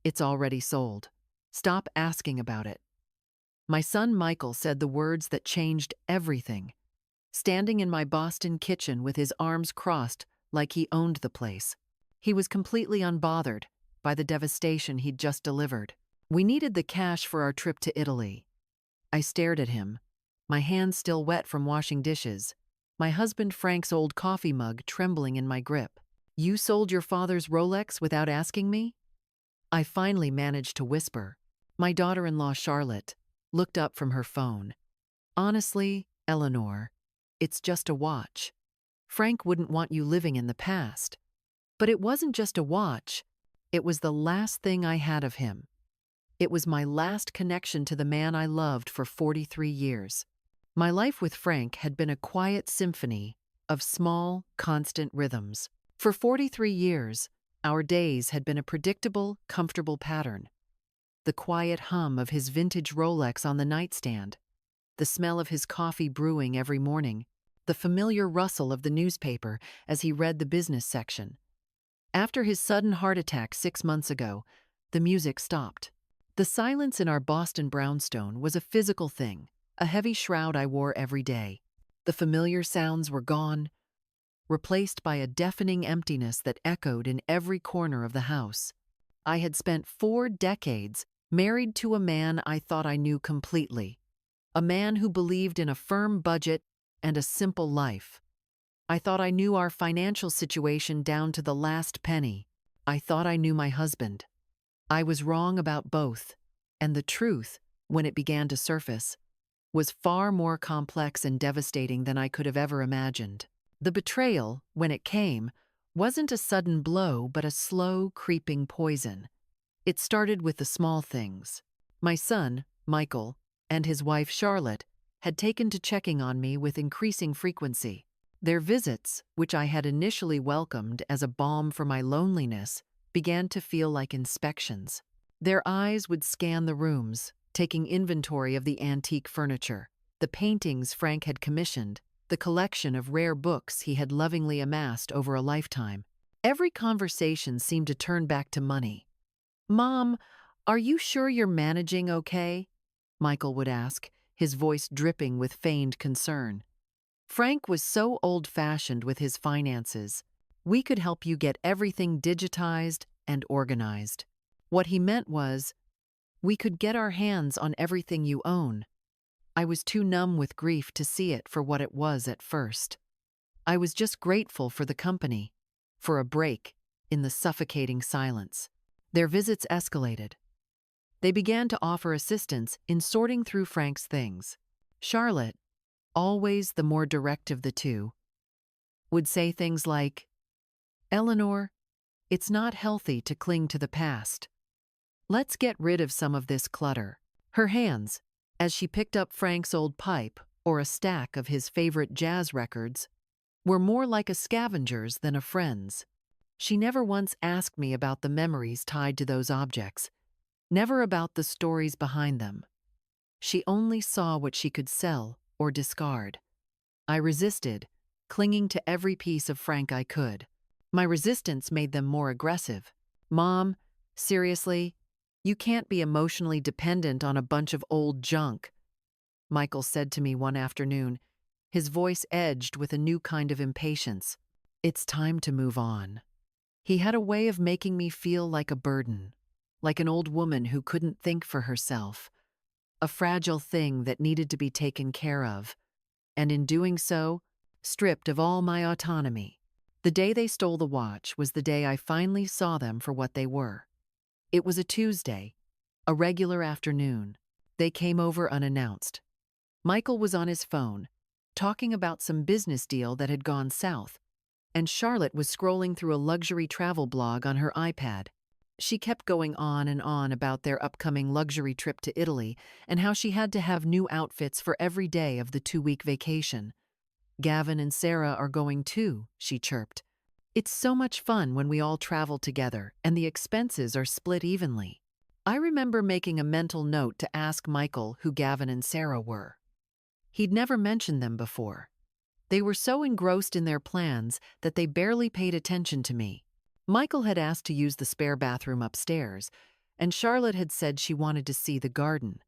It's already sold. Stop asking about it. My son Michael said the words that changed everything, standing in my Boston kitchen with his arms crossed like he owned the place. He was completely unbothered by the devastation he'd just delivered. We needed the cash for our trip to Italy. I stared at him, my hands still wet from washing dishes, my husband Frank's old coffee mug trembling in my grip. You sold your father's Rolex without asking me? I finally managed to whisper. My daughter-in-law Charlotte looked up from her phone. Honestly, Eleanor, it's just a watch. Frank wouldn't want you living in the past. But it wasn't just a watch. It was the last thing I had of him. It was my last connection to the man I loved for 43 years. My life with Frank had been a quiet symphony of small, constant rhythms. For 43 years, our days had been a predictable, comfortable pattern. The quiet hum of his vintage Rolex on the nightstand, the smell of his coffee brewing every morning, the familiar rustle of the newspaper as he read the business section. After his sudden heart attack 6 months ago, the music stopped. The silence in our Boston brownstone was a physical thing, a heavy shroud I wore every day. The familiar sounds were gone, replaced by a deafening emptiness that echoed in every corner of the house. I had spent 4 decades married to a man I thought I knew completely, a man who believed in a firm budget and a simple life. I thought I knew our financial situation down to the last penny. I thought I knew my husband. I was wrong about both, and the truth, when it began to surface, was far more complex and devastating than I could have ever imagined. The betrayal, when it came, wasn't a sudden blow but a slow, creeping poison. It started with the small things. My son, Michael, and his wife Charlotte had taken to checking on me with increasing frequency. Their visits, which I had initially welcomed as a balm for my loneliness, began to feel like inspections. Their eyes would scan the rooms, taking inventory of the antique furniture, the paintings Frank had commissioned, the collection of rare books he had lovingly amassed over a lifetime. Every conversation seemed to turn back to money. "Mom, are you sure you're managing okay?" Michael would ask, his voice dripping with feigned concern. Frank was so old-fashioned with his finances. "We could help you get everything digitized and organized." What he meant was, we could get our hands on everything you own. I was too numb with grief to see it for what it was at first. I was just grateful for the company, for a break in the suffocating silence. Their visits escalated. They began to offer assistance in sorting through Frank's things. Charlotte, always the more direct of the two, would say things like, "Eleanor, it's not healthy to cling to the past. Let's get rid of some of this clutter." Her hands, as she picked up Frank's old pipe or a stack of his favorite jazz records, were more like a scavenger's than a friend's. She never once asked me about the memories tied to those objects, never about the stories behind them. She only saw what she could sell or discard. I resisted, clinging to every piece of Frank I could. My resistance made them more aggressive. "Mom, seriously, you can't be emotionally dependent on a bunch of old junk," Michael said to me one afternoon, his voice edged with a new kind of impatience. "It's time to move on." He had a way of making me feel like a burden, like an old woman who couldn't think for herself, a fragile thing that needed to be taken care of, and in doing so, stripped of all my autonomy. The day they stole the watch was the day I finally saw them for what they were. It was a Tuesday, a regular afternoon. They came over unannounced. Michael was on his phone, talking about some business deal that had gone south, and Charlotte was scrolling through a luxury travel blog on her iPad. She kept going on and on about their upcoming luxury trip to Italy and how she had to have new outfits for every day of the 2-week vacation. "Gavin and Sarah are going too," she chirped. "It's so much fun when we all travel together and the expenses are split evenly." I remember making a mental note to ask Michael who Gavin and Sarah were. He'd never mentioned them before. They were so engrossed in their plans that they barely paid attention to me. Michael had asked to use the spare bathroom upstairs, and Charlotte had said she wanted to see the garden.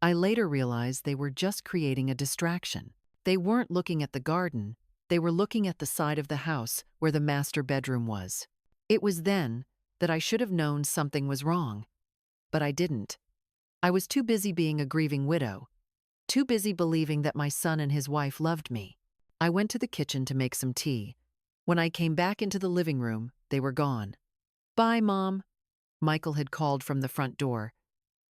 I later realized they were just creating a distraction. They weren't looking at the garden, they were looking at the side of the house where the master bedroom was. It was then that I should have known something was wrong, but I didn't. I was too busy being a grieving widow, too busy believing that my son and his wife loved me. I went to the kitchen to make some tea. When I came back into the living room, they were gone. "Bye, Mom," Michael had called from the front door.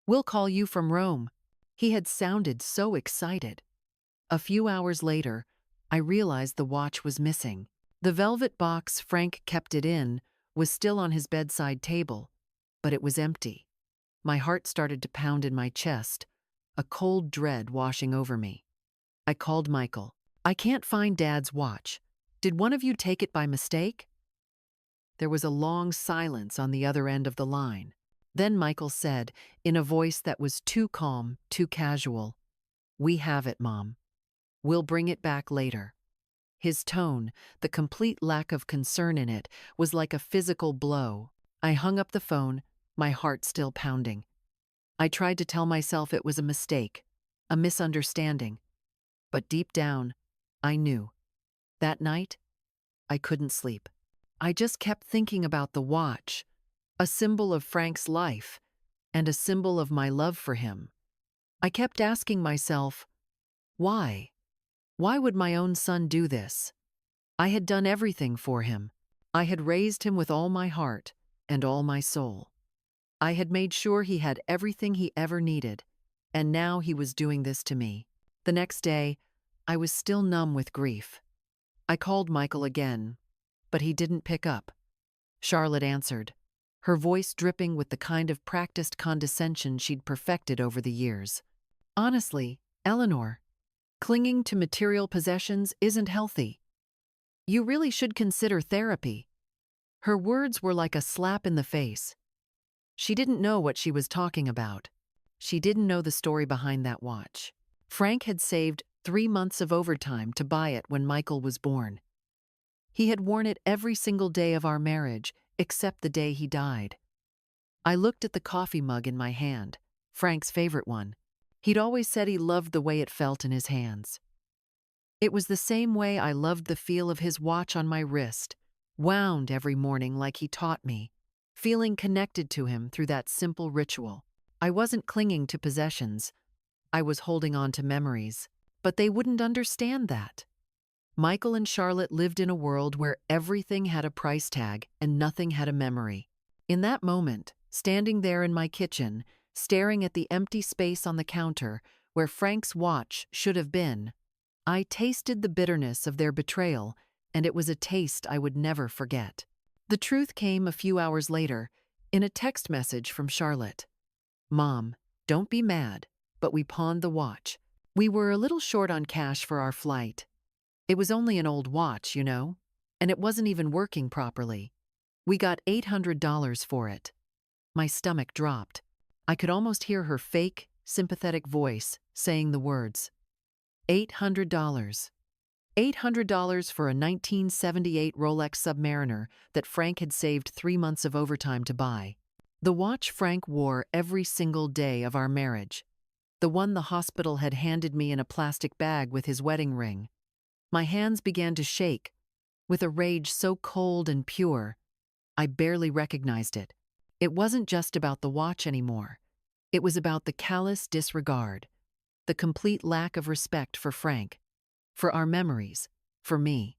"We'll call you from Rome." He had sounded so excited. A few hours later, I realized the watch was missing. The velvet box Frank kept it in was still on his bedside table, but it was empty. My heart started to pound in my chest, a cold dread washing over me. I called Michael. "I can't find Dad's watch. Did one of you take it by mistake?" There was a long silence on the other end of the line. Then Michael said, in a voice that was too calm, too casual, "We have it, Mom. We'll bring it back later." His tone, the complete lack of concern in it, was like a physical blow. I hung up the phone, my heart still pounding. I tried to tell myself it was a mistake, a misunderstanding. But deep down, I knew. That night, I couldn't sleep. I just kept thinking about the watch, a symbol of Frank's life, and a symbol of my love for him. I kept asking myself, why? Why would my own son do this? I had done everything for him. I had raised him with all my heart and all my soul. I had made sure he had everything he ever needed, and now he was doing this to me. The next day, I was still numb with grief. I called Michael again, but he didn't pick up. Charlotte answered, her voice dripping with the kind of practiced condescension she'd perfected over the years. "Honestly, Eleanor, clinging to material possessions isn't healthy. You really should consider therapy." Her words were like a slap in the face. She didn't know what she was talking about. She didn't know the story behind that watch. Frank had saved 3 months of overtime to buy it when Michael was born. He had worn it every single day of our marriage, except the day he died. I looked at the coffee mug in my hand, Frank's favorite one. He'd always said he loved the way it felt in his hands. It was the same way I loved the feel of his watch on my wrist, wound every morning like he taught me, feeling connected to him through that simple ritual. I wasn't clinging to possessions. I was holding on to memories. But they wouldn't understand that. Michael and Charlotte lived in a world where everything had a price tag and nothing had a memory. In that moment, standing there in my kitchen, staring at the empty space on the counter where Frank's watch should have been, I tasted the bitterness of their betrayal, and it was a taste I would never forget. The truth came a few hours later, in a text message from Charlotte. "Mom, don't be mad, but we pawned the watch. We were a little short on cash for our flight. It was only an old watch, you know, and it wasn't even working properly. We got $800 for it." My stomach dropped. I could almost hear her fake, sympathetic voice saying the words. $800. $800 for a 1978 Rolex Submariner that Frank had saved 3 months of overtime to buy. The watch Frank wore every single day of our marriage. The one the hospital had handed me in a plastic bag with his wedding ring. My hands began to shake, with a rage so cold and pure, I barely recognized it. It wasn't just about the watch anymore. It was about the callous disregard, the complete lack of respect for Frank, for our memories, for me.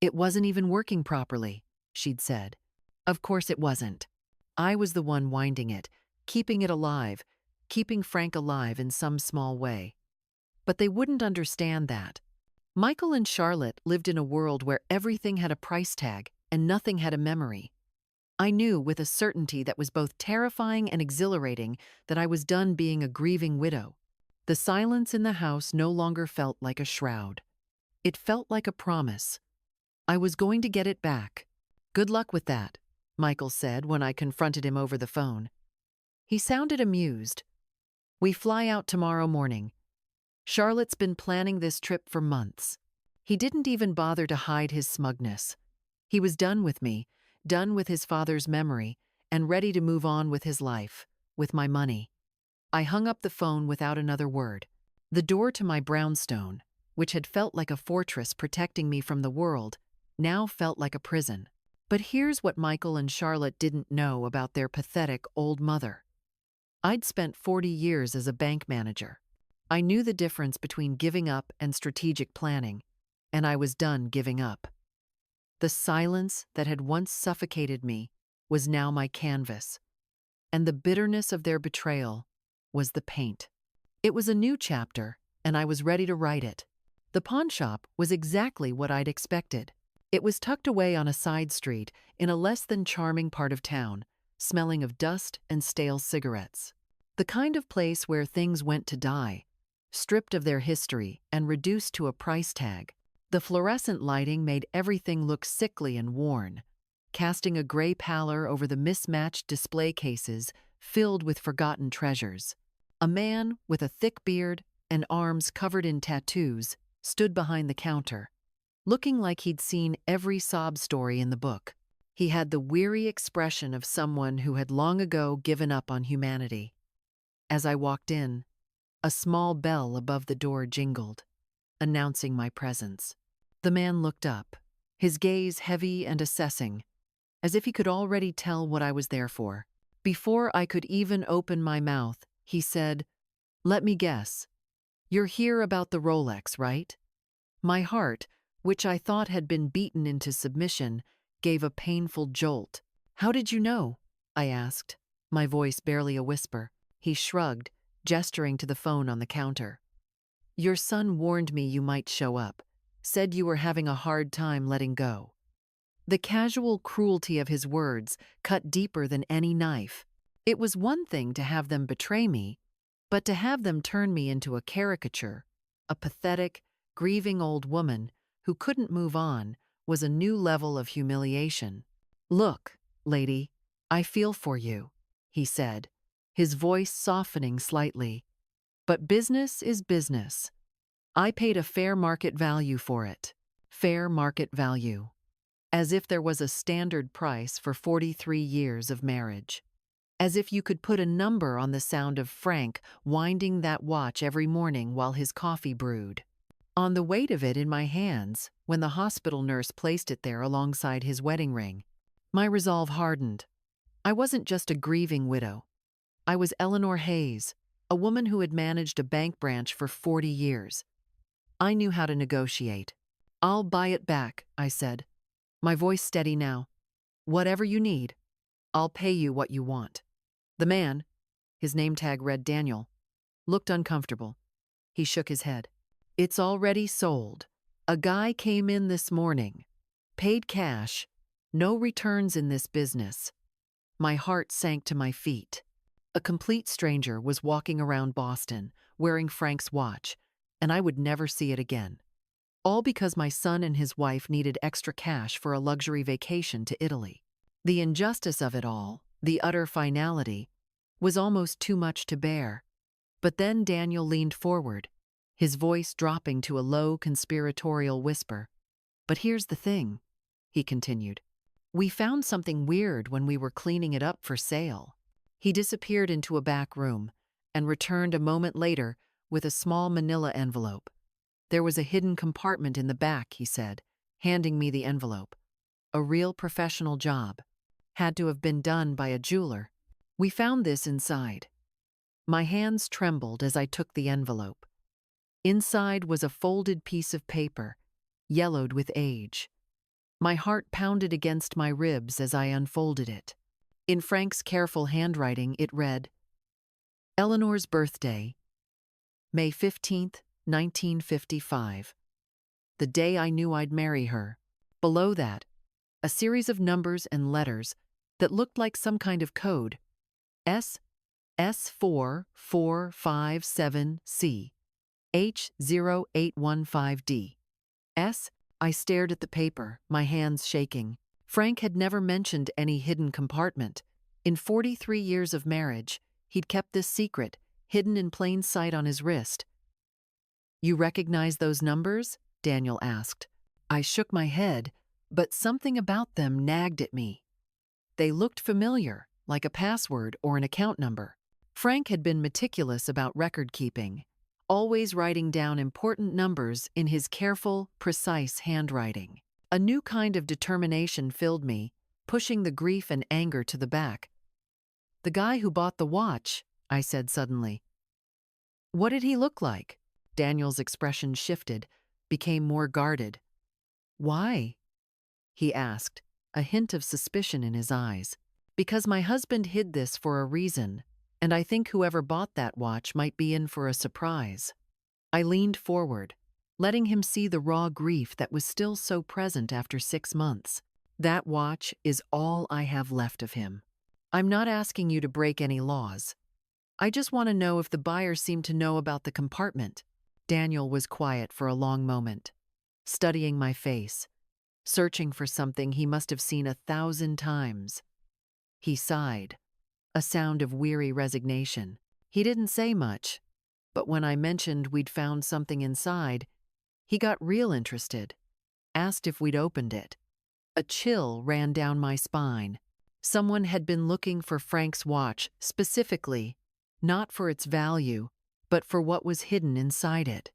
"It wasn't even working properly," she'd said. Of course it wasn't. I was the one winding it, keeping it alive, keeping Frank alive in some small way. But they wouldn't understand that. Michael and Charlotte lived in a world where everything had a price tag and nothing had a memory. I knew with a certainty that was both terrifying and exhilarating that I was done being a grieving widow. The silence in the house no longer felt like a shroud. It felt like a promise. I was going to get it back. "Good luck with that," Michael said when I confronted him over the phone. He sounded amused. "We fly out tomorrow morning. Charlotte's been planning this trip for months." He didn't even bother to hide his smugness. He was done with me, done with his father's memory, and ready to move on with his life, with my money. I hung up the phone without another word. The door to my brownstone, which had felt like a fortress protecting me from the world, now felt like a prison. But here's what Michael and Charlotte didn't know about their pathetic old mother. I'd spent 40 years as a bank manager. I knew the difference between giving up and strategic planning, and I was done giving up. The silence that had once suffocated me was now my canvas, and the bitterness of their betrayal was the paint. It was a new chapter, and I was ready to write it. The pawnshop was exactly what I'd expected. It was tucked away on a side street in a less than charming part of town, smelling of dust and stale cigarettes. The kind of place where things went to die, stripped of their history and reduced to a price tag. The fluorescent lighting made everything look sickly and worn, casting a gray pallor over the mismatched display cases filled with forgotten treasures. A man with a thick beard and arms covered in tattoos stood behind the counter, looking like he'd seen every sob story in the book. He had the weary expression of someone who had long ago given up on humanity. As I walked in, a small bell above the door jingled, announcing my presence. The man looked up, his gaze heavy and assessing, as if he could already tell what I was there for. Before I could even open my mouth, he said, "Let me guess. You're here about the Rolex, right?" My heart, which I thought had been beaten into submission, gave a painful jolt. "How did you know?" I asked, my voice barely a whisper. He shrugged, gesturing to the phone on the counter. "Your son warned me you might show up, said you were having a hard time letting go." The casual cruelty of his words cut deeper than any knife. It was one thing to have them betray me, but to have them turn me into a caricature, a pathetic, grieving old woman who couldn't move on, was a new level of humiliation. "Look, lady, I feel for you," he said, his voice softening slightly. "But business is business. I paid a fair market value for it." Fair market value. As if there was a standard price for 43 years of marriage. As if you could put a number on the sound of Frank winding that watch every morning while his coffee brewed. On the weight of it in my hands, when the hospital nurse placed it there alongside his wedding ring, my resolve hardened. I wasn't just a grieving widow. I was Eleanor Hayes, a woman who had managed a bank branch for 40 years. I knew how to negotiate. "I'll buy it back," I said, my voice steady now. "Whatever you need, I'll pay you what you want." The man, his name tag read Daniel, looked uncomfortable. He shook his head. "It's already sold. A guy came in this morning, paid cash, no returns in this business." My heart sank to my feet. A complete stranger was walking around Boston, wearing Frank's watch, and I would never see it again. All because my son and his wife needed extra cash for a luxury vacation to Italy. The injustice of it all, the utter finality, was almost too much to bear. But then Daniel leaned forward, his voice dropping to a low conspiratorial whisper. "But here's the thing," he continued. "We found something weird when we were cleaning it up for sale." He disappeared into a back room and returned a moment later with a small manila envelope. "There was a hidden compartment in the back," he said, handing me the envelope. "A real professional job. Had to have been done by a jeweler. We found this inside." My hands trembled as I took the envelope. Inside was a folded piece of paper, yellowed with age. My heart pounded against my ribs as I unfolded it. In Frank's careful handwriting, it read, "Eleanor's birthday, May 15th, 1955. The day I knew I'd marry her." Below that, a series of numbers and letters that looked like some kind of code. S4457C, H0815D. I stared at the paper, my hands shaking. Frank had never mentioned any hidden compartment. In 43 years of marriage, he'd kept this secret, hidden in plain sight on his wrist. "You recognize those numbers?" Daniel asked. I shook my head, but something about them nagged at me. They looked familiar, like a password or an account number. Frank had been meticulous about record keeping, always writing down important numbers in his careful, precise handwriting. A new kind of determination filled me, pushing the grief and anger to the back. "The guy who bought the watch," I said suddenly. "What did he look like?" Daniel's expression shifted, became more guarded. "Why?" he asked, a hint of suspicion in his eyes. "Because my husband hid this for a reason, and I think whoever bought that watch might be in for a surprise." I leaned forward, letting him see the raw grief that was still so present after 6 months. "That watch is all I have left of him. I'm not asking you to break any laws. I just want to know if the buyer seemed to know about the compartment." Daniel was quiet for a long moment, studying my face, searching for something he must have seen 1,000 times. He sighed, a sound of weary resignation. He didn't say much, but when I mentioned we'd found something inside, he got real interested, asked if we'd opened it. A chill ran down my spine. Someone had been looking for Frank's watch specifically, not for its value, but for what was hidden inside it.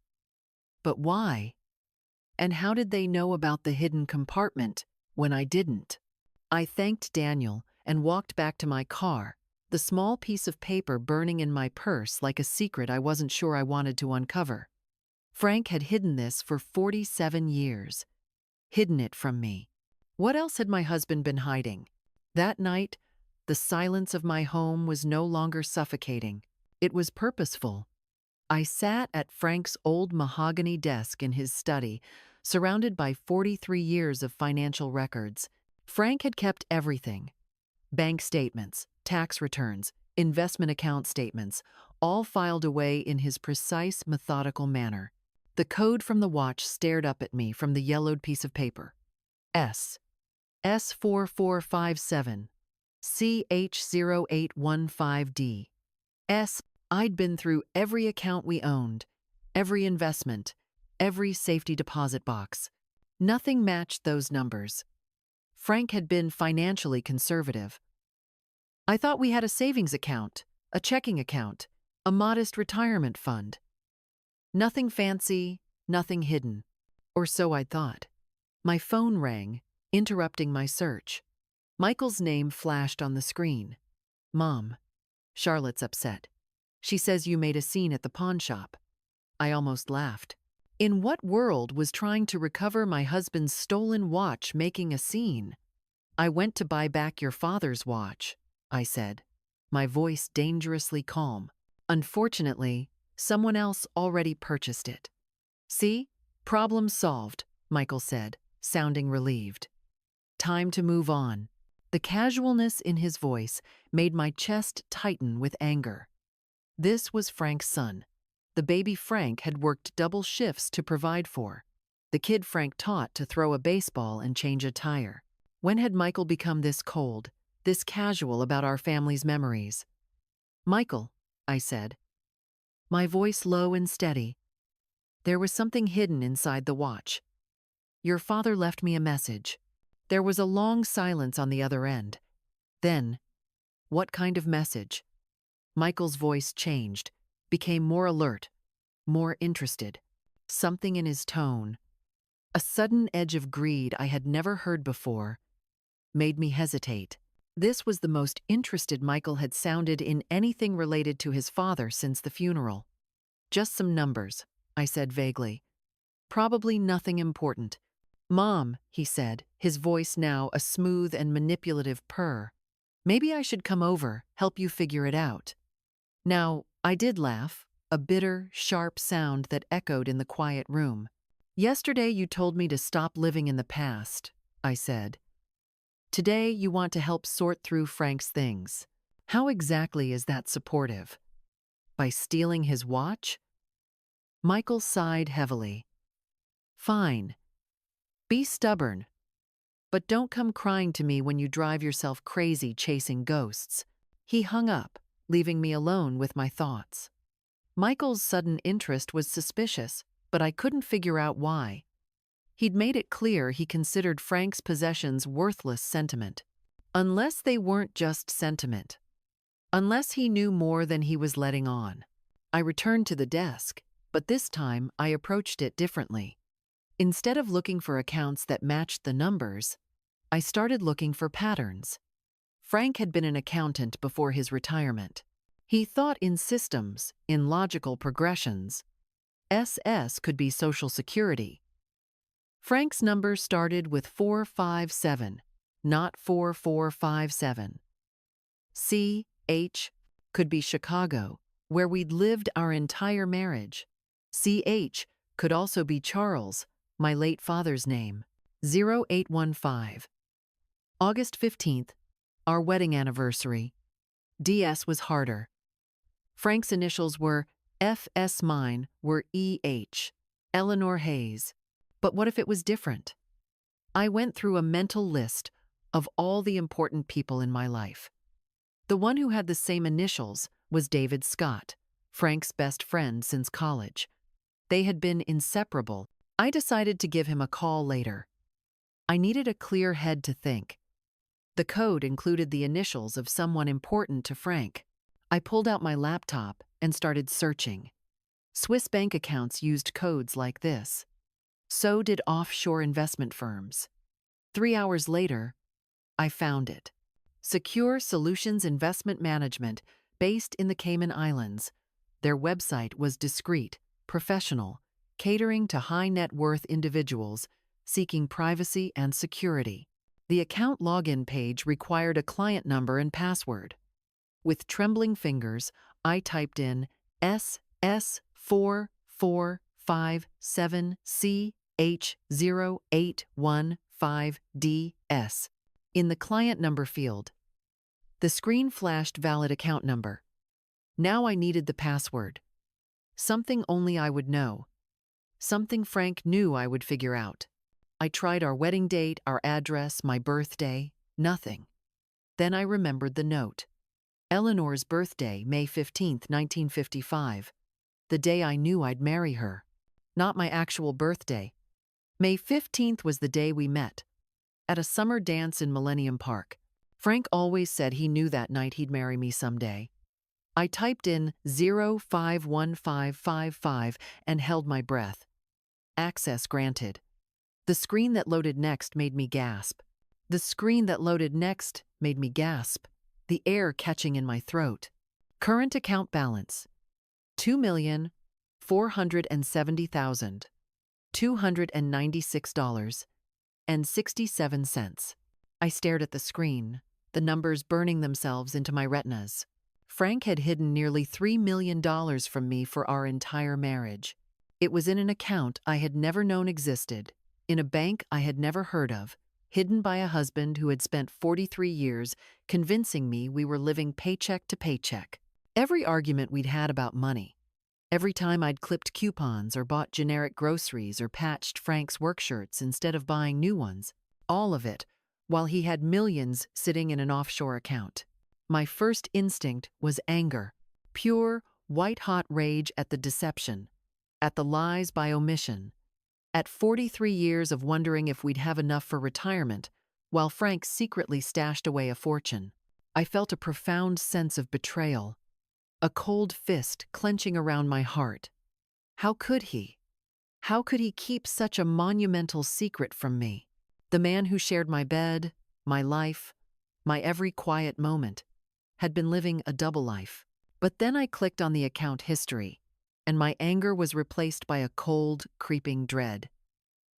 But why? And how did they know about the hidden compartment when I didn't? I thanked Daniel and walked back to my car, the small piece of paper burning in my purse like a secret I wasn't sure I wanted to uncover. Frank had hidden this for 47 years. Hidden it from me. What else had my husband been hiding? That night, the silence of my home was no longer suffocating. It was purposeful. I sat at Frank's old mahogany desk in his study, surrounded by 43 years of financial records. Frank had kept everything: bank statements, tax returns, investment account statements, all filed away in his precise, methodical manner. The code from the watch stared up at me from the yellowed piece of paper. S4457, CH0815D. I'd been through every account we owned, every investment, every safety deposit box. Nothing matched those numbers. Frank had been financially conservative. I thought we had a savings account, a checking account, a modest retirement fund. Nothing fancy, nothing hidden. Or so I thought. My phone rang, interrupting my search. Michael's name flashed on the screen. "Mom, Charlotte's upset. She says you made a scene at the pawn shop." I almost laughed. In what world was trying to recover my husband's stolen watch making a scene? "I went to buy back your father's watch," I said, my voice dangerously calm. "Unfortunately, someone else already purchased it." "See? Problem solved," Michael said, sounding relieved. Time to move on. The casualness in his voice made my chest tighten with anger. This was Frank's son. The baby Frank had worked double shifts to provide for. The kid Frank taught to throw a baseball and change a tire. When had Michael become this cold, this casual about our family's memories? "Michael," I said, my voice low and steady, "there was something hidden inside the watch. Your father left me a message." There was a long silence on the other end. Then, "What kind of message?" Michael's voice changed, became more alert, more interested. Something in his tone, a sudden edge of greed I had never heard before, made me hesitate. This was the most interested Michael had sounded in anything related to his father since the funeral. "Just some numbers," I said vaguely. "Probably nothing important." "Mom," he said, his voice now a smooth and manipulative purr. "Maybe I should come over, help you figure it out." Now, I did laugh, a bitter, sharp sound that echoed in the quiet room. "Yesterday you told me to stop living in the past," I said. "Today you want to help sort through Frank's things. How exactly is that supportive? By stealing his watch?" Michael sighed heavily. "Fine. Be stubborn. But don't come crying to me when you drive yourself crazy chasing ghosts." He hung up, leaving me alone with my thoughts. Michael's sudden interest was suspicious, but I couldn't figure out why. He'd made it clear he considered Frank's possessions worthless sentiment. Unless they weren't just sentiment. Unless he knew more than he was letting on. I returned to the desk, but this time I approached it differently. Instead of looking for accounts that matched the numbers, I started looking for patterns. Frank had been an accountant before his retirement. He thought in systems, in logical progressions. SS could be Social Security. Frank's number started with 457, not 4457. CH could be Chicago, where we'd lived our entire marriage. CH could also be Charles, my late father's name. 0815. August 15th, our wedding anniversary. DS was harder. Frank's initials were FS, mine were EH. Eleanor Hayes. But what if it was different? I went through a mental list of all the important people in my life. The one who had the same initials was David Scott, Frank's best friend since college. They had been inseparable. I decided to give him a call later. I needed a clear head to think. The code included the initials of someone important to Frank. I pulled out my laptop and started searching. Swiss bank accounts used codes like this. So did offshore investment firms. 3 hours later, I found it. Secure Solutions Investment Management, based in the Cayman Islands. Their website was discreet, professional, catering to high net worth individuals seeking privacy and security. The account login page required a client number and password. With trembling fingers, I typed in SS4457CH0815DS in the client number field. The screen flashed valid account number. Now I needed the password. Something only I would know. Something Frank knew I would figure out. I tried our wedding date, our address, my birthday. Nothing. Then I remembered the note. Eleanor's birthday, May 15, 1955. The day I knew I'd marry her. Not my actual birthday. May 15th was the day we met. At a summer dance in Millennium Park. Frank always said he knew that night he'd marry me someday. I typed in 051555 and held my breath. Access granted. The screen that loaded next made me gasp. The screen that loaded next made me gasp, the air catching in my throat. Current account balance: $2,470,296.67. I stared at the screen, the numbers burning themselves into my retinas. Frank had hidden nearly $3 million from me for our entire marriage. It was in an account I had never known existed, in a bank I had never heard of, hidden by a husband who had spent 43 years convincing me we were living paycheck to paycheck. Every argument we'd had about money, every time I'd clipped coupons or bought generic groceries or patched Frank's work shirts instead of buying new ones, all of it, while he had millions sitting in an offshore account. My first instinct was anger, pure, white-hot rage at the deception, at the lies by omission, at 43 years of wondering if we'd have enough for retirement, while Frank secretly stashed away a fortune. I felt a profound sense of betrayal, a cold fist clenching around my heart. How could he? How could he keep such a monumental secret from me? The man who shared my bed, my life, my every quiet moment, had been living a double life. But then I clicked on the account history, and my anger was replaced by a cold, creeping dread.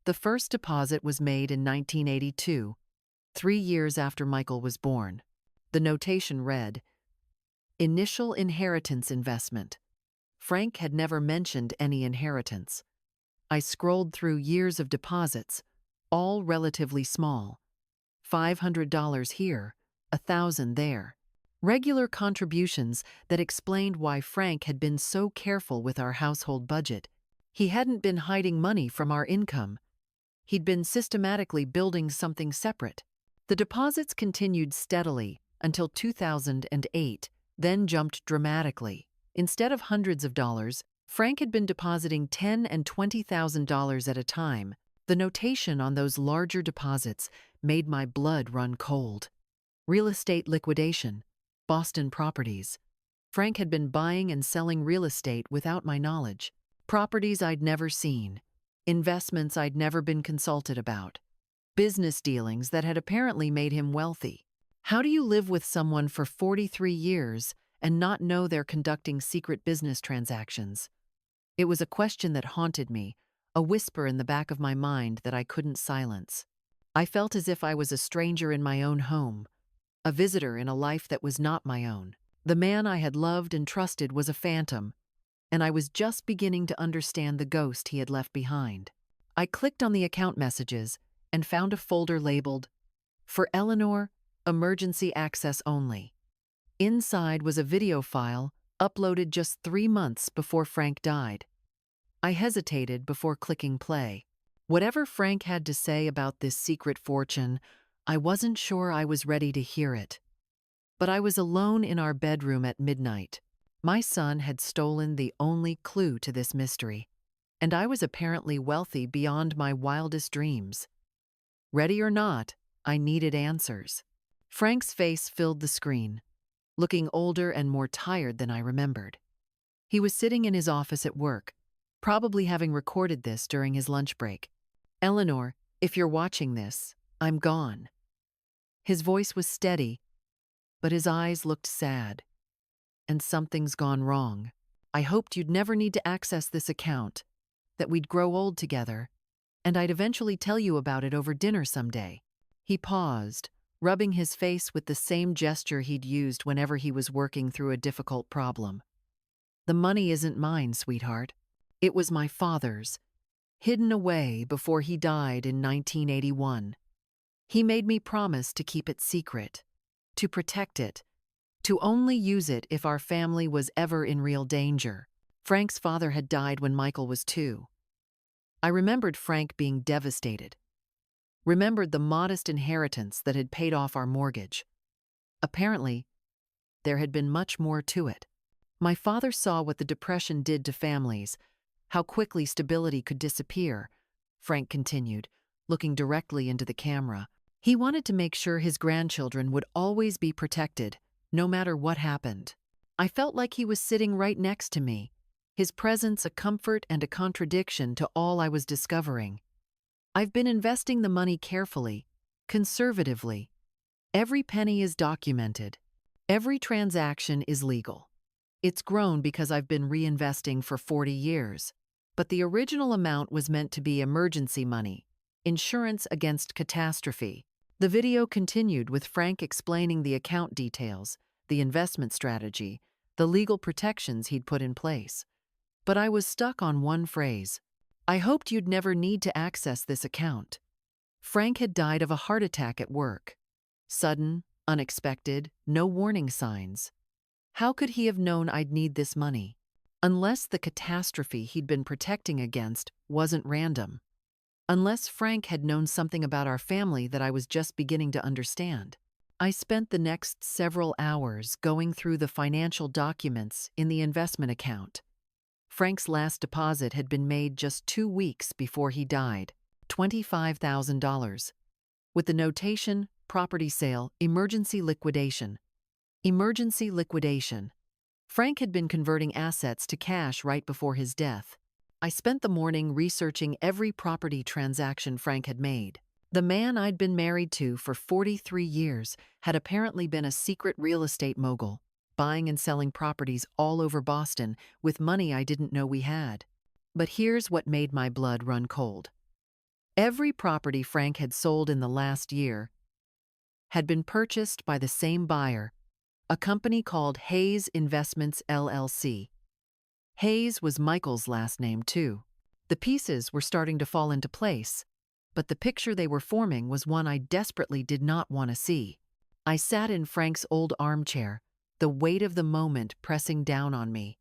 The first deposit was made in 1982, 3 years after Michael was born. The notation read, "Initial inheritance investment." Frank had never mentioned any inheritance. I scrolled through years of deposits, all relatively small. $500 here, $1,000 there. Regular contributions that explained why Frank had been so careful with our household budget. He hadn't been hiding money from our income. He'd been systematically building something separate. The deposits continued steadily until 2008, then jumped dramatically. Instead of hundreds of dollars, Frank had been depositing $10,000 and $20,000 at a time. The notation on those larger deposits made my blood run cold. Real estate liquidation. Boston properties. Frank had been buying and selling real estate without my knowledge. Properties I'd never seen. Investments I'd never been consulted about. Business dealings that had apparently made him wealthy. How do you live with someone for 43 years and not know they're conducting secret business transactions? It was a question that haunted me, a whisper in the back of my mind that I couldn't silence. I felt as if I was a stranger in my own home, a visitor in a life that was not my own. The man I had loved and trusted was a phantom, and I was just beginning to understand the ghost he had left behind. I clicked on the account messages and found a folder labeled, "For Eleanor, emergency access only." Inside was a video file uploaded just 3 months before Frank died. I hesitated before clicking play. Whatever Frank had to say about this secret fortune, I wasn't sure I was ready to hear it. But I was alone in our bedroom at midnight. My son had stolen the only clue to this mystery, and I was apparently wealthy beyond my wildest dreams. Ready or not, I needed answers. Frank's face filled the screen, looking older and more tired than I remembered. He was sitting in his office at work, probably having recorded this during his lunch break. "Eleanor, if you're watching this, I'm gone." His voice was steady, but his eyes looked sad. "And something's gone wrong. I hoped you'd never need to access this account, that we'd grow old together, and I'd eventually tell you about it over dinner someday." He paused, rubbing his face with the same gesture he'd used whenever he was working through a difficult problem. "The money isn't mine, sweetheart. It was my father's, hidden away before he died in 1981. He made me promise to keep it secret, to protect it, to only use it if our family was ever in real danger." Frank's father had died when Michael was 2. I remembered Frank being devastated, remembered the modest inheritance that had paid off our mortgage. Apparently, there had been much more to it. My father saw what the Depression did to families, how quickly stability could disappear, Frank continued, looking directly into the camera. He wanted to make sure his grandchildren would always be protected, no matter what happened. I felt like he was sitting right next to me, his presence a comfort and a contradiction to all I was discovering. "I've been investing the money carefully, conservatively. Every penny is documented. Every transaction is legal. It's grown because I've been reinvesting for 40 years. But the original amount was meant to be emergency money, insurance against catastrophe." The video continued with Frank explaining the account details, the investment strategy, the legal protections he'd put in place. But I was stuck on one phrase. "I hoped you'd never need to access this account." Frank had died of a heart attack at work. Sudden, unexpected, no warning signs. How could he have known I'd need this money? Unless the catastrophe he'd been protecting against wasn't random. Unless Frank had known something about our family that I was just beginning to understand. I spent the next several hours going through the financial documents in the investment account. Frank's last deposit had been made just 2 weeks before he died, $25,000. With the notation, property sale, emergency liquidation. Emergency liquidation. Frank had been converting assets to cash right before his death. I spent the morning researching every property transaction Frank had made. The man I'd been married to for 43 years had apparently been a secret real estate mogul, buying and selling properties all over Boston with money I didn't know we had. But here's what made my blood run cold. Every property Frank had sold in the last year had been purchased by the same buyer, a company called Hayes Investments LLC. Hayes was Michael's last name, too. The pieces were starting to fall into place, but the picture they were forming was one I desperately did not want to see. I sat in Frank's old armchair, the weight of the moment pressing down on me.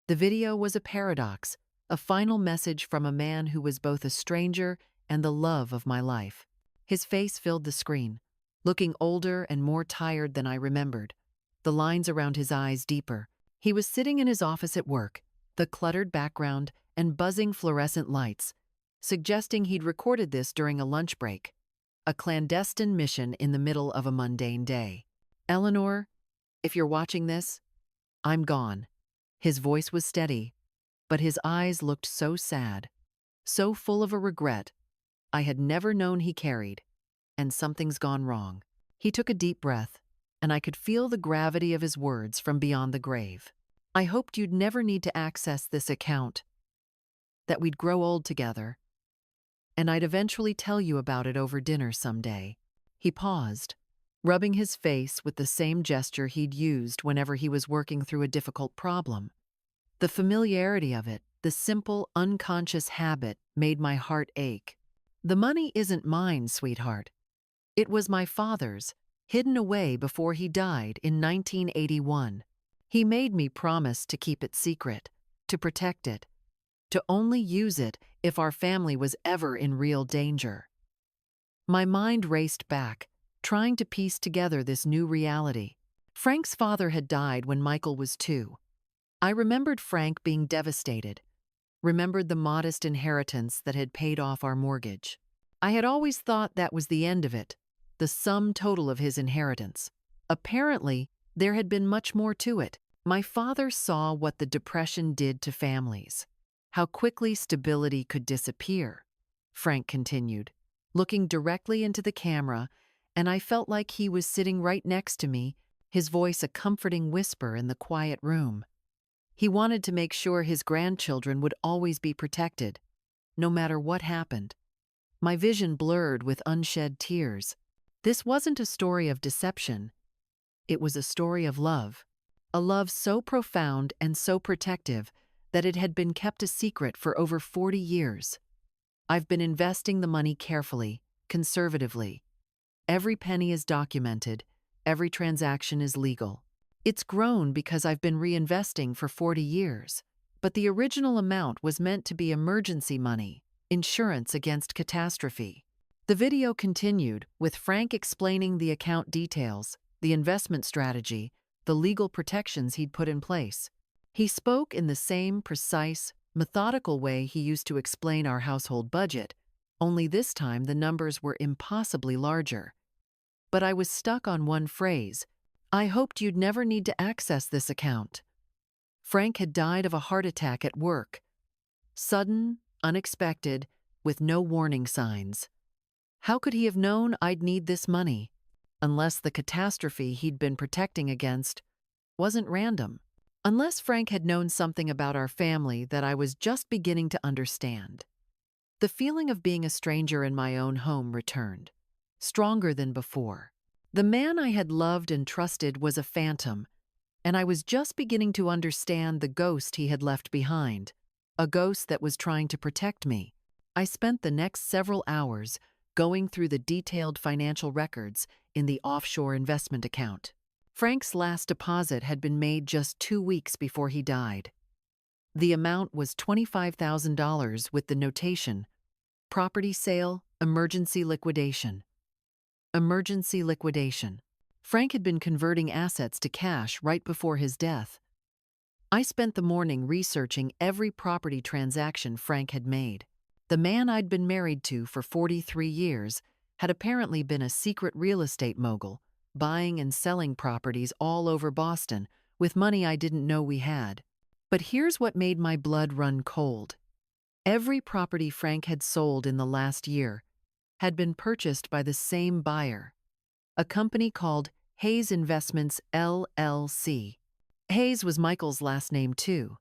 The video was a paradox, a final message from a man who was both a stranger and the love of my life. His face filled the screen, looking older and more tired than I remembered, the lines around his eyes deeper. He was sitting in his office at work, the cluttered background and buzzing fluorescent lights, suggesting he'd recorded this during a lunch break. a clandestine mission in the middle of a mundane day. Eleanor, if you're watching this, I'm gone. His voice was steady, but his eyes looked so sad, so full of a regret I had never known he carried. And something's gone wrong. He took a deep breath, and I could feel the gravity of his words from beyond the grave. I hoped you'd never need to access this account, that we'd grow old together, and I'd eventually tell you about it over dinner someday. He paused, rubbing his face with the same gesture he'd used whenever he was working through a difficult problem. The familiarity of it, the simple, unconscious habit, made my heart ache. The money isn't mine, sweetheart. It was my father's, hidden away before he died in 1981. He made me promise to keep it secret, to protect it, to only use it if our family was ever in real danger. My mind raced back, trying to piece together this new reality. Frank's father had died when Michael was 2. I remembered Frank being devastated, remembered the modest inheritance that had paid off our mortgage. I had always thought that was the end of it, the sum total of his inheritance. Apparently, there had been much more to it. My father saw what the Depression did to families, how quickly stability could disappear, Frank continued, looking directly into the camera, and I felt like he was sitting right next to me, his voice a comforting whisper in the quiet room. He wanted to make sure his grandchildren would always be protected, no matter what happened. My vision blurred with unshed tears. This wasn't a story of deception. It was a story of love, a love so profound and so protective that it had been kept a secret for over 40 years. I've been investing the money carefully, conservatively. Every penny is documented, every transaction is legal. It's grown because I've been reinvesting for 40 years, but the original amount was meant to be emergency money, insurance against catastrophe. The video continued, with Frank explaining the account details, the investment strategy, the legal protections he'd put in place. He spoke in the same precise, methodical way he used to explain our household budget, only this time the numbers were impossibly larger. But I was stuck on one phrase. I hoped you'd never need to access this account. Frank had died of a heart attack at work. Sudden, unexpected, with no warning signs. How could he have known I'd need this money? Unless the catastrophe he'd been protecting against wasn't random. Unless Frank had known something about our family that I was just beginning to understand. The feeling of being a stranger in my own home returned, stronger than before. The man I had loved and trusted was a phantom, and I was just beginning to understand the ghost he had left behind, a ghost that was trying to protect me. I spent the next several hours going through the detailed financial records in the offshore investment account. Frank's last deposit had been made just 2 weeks before he died. The amount was $25,000 with the notation, property sale, emergency liquidation. Emergency liquidation. Frank had been converting assets to cash right before his death. I spent the morning researching every property transaction Frank had made. The man I'd been married to for 43 years had apparently been a secret real estate mogul, buying and selling properties all over Boston with money I didn't know we had. But here's what made my blood run cold. Every property Frank had sold in the last year had been purchased by the same buyer, a company called Hayes Investments, LLC. Hayes was Michael's last name, too.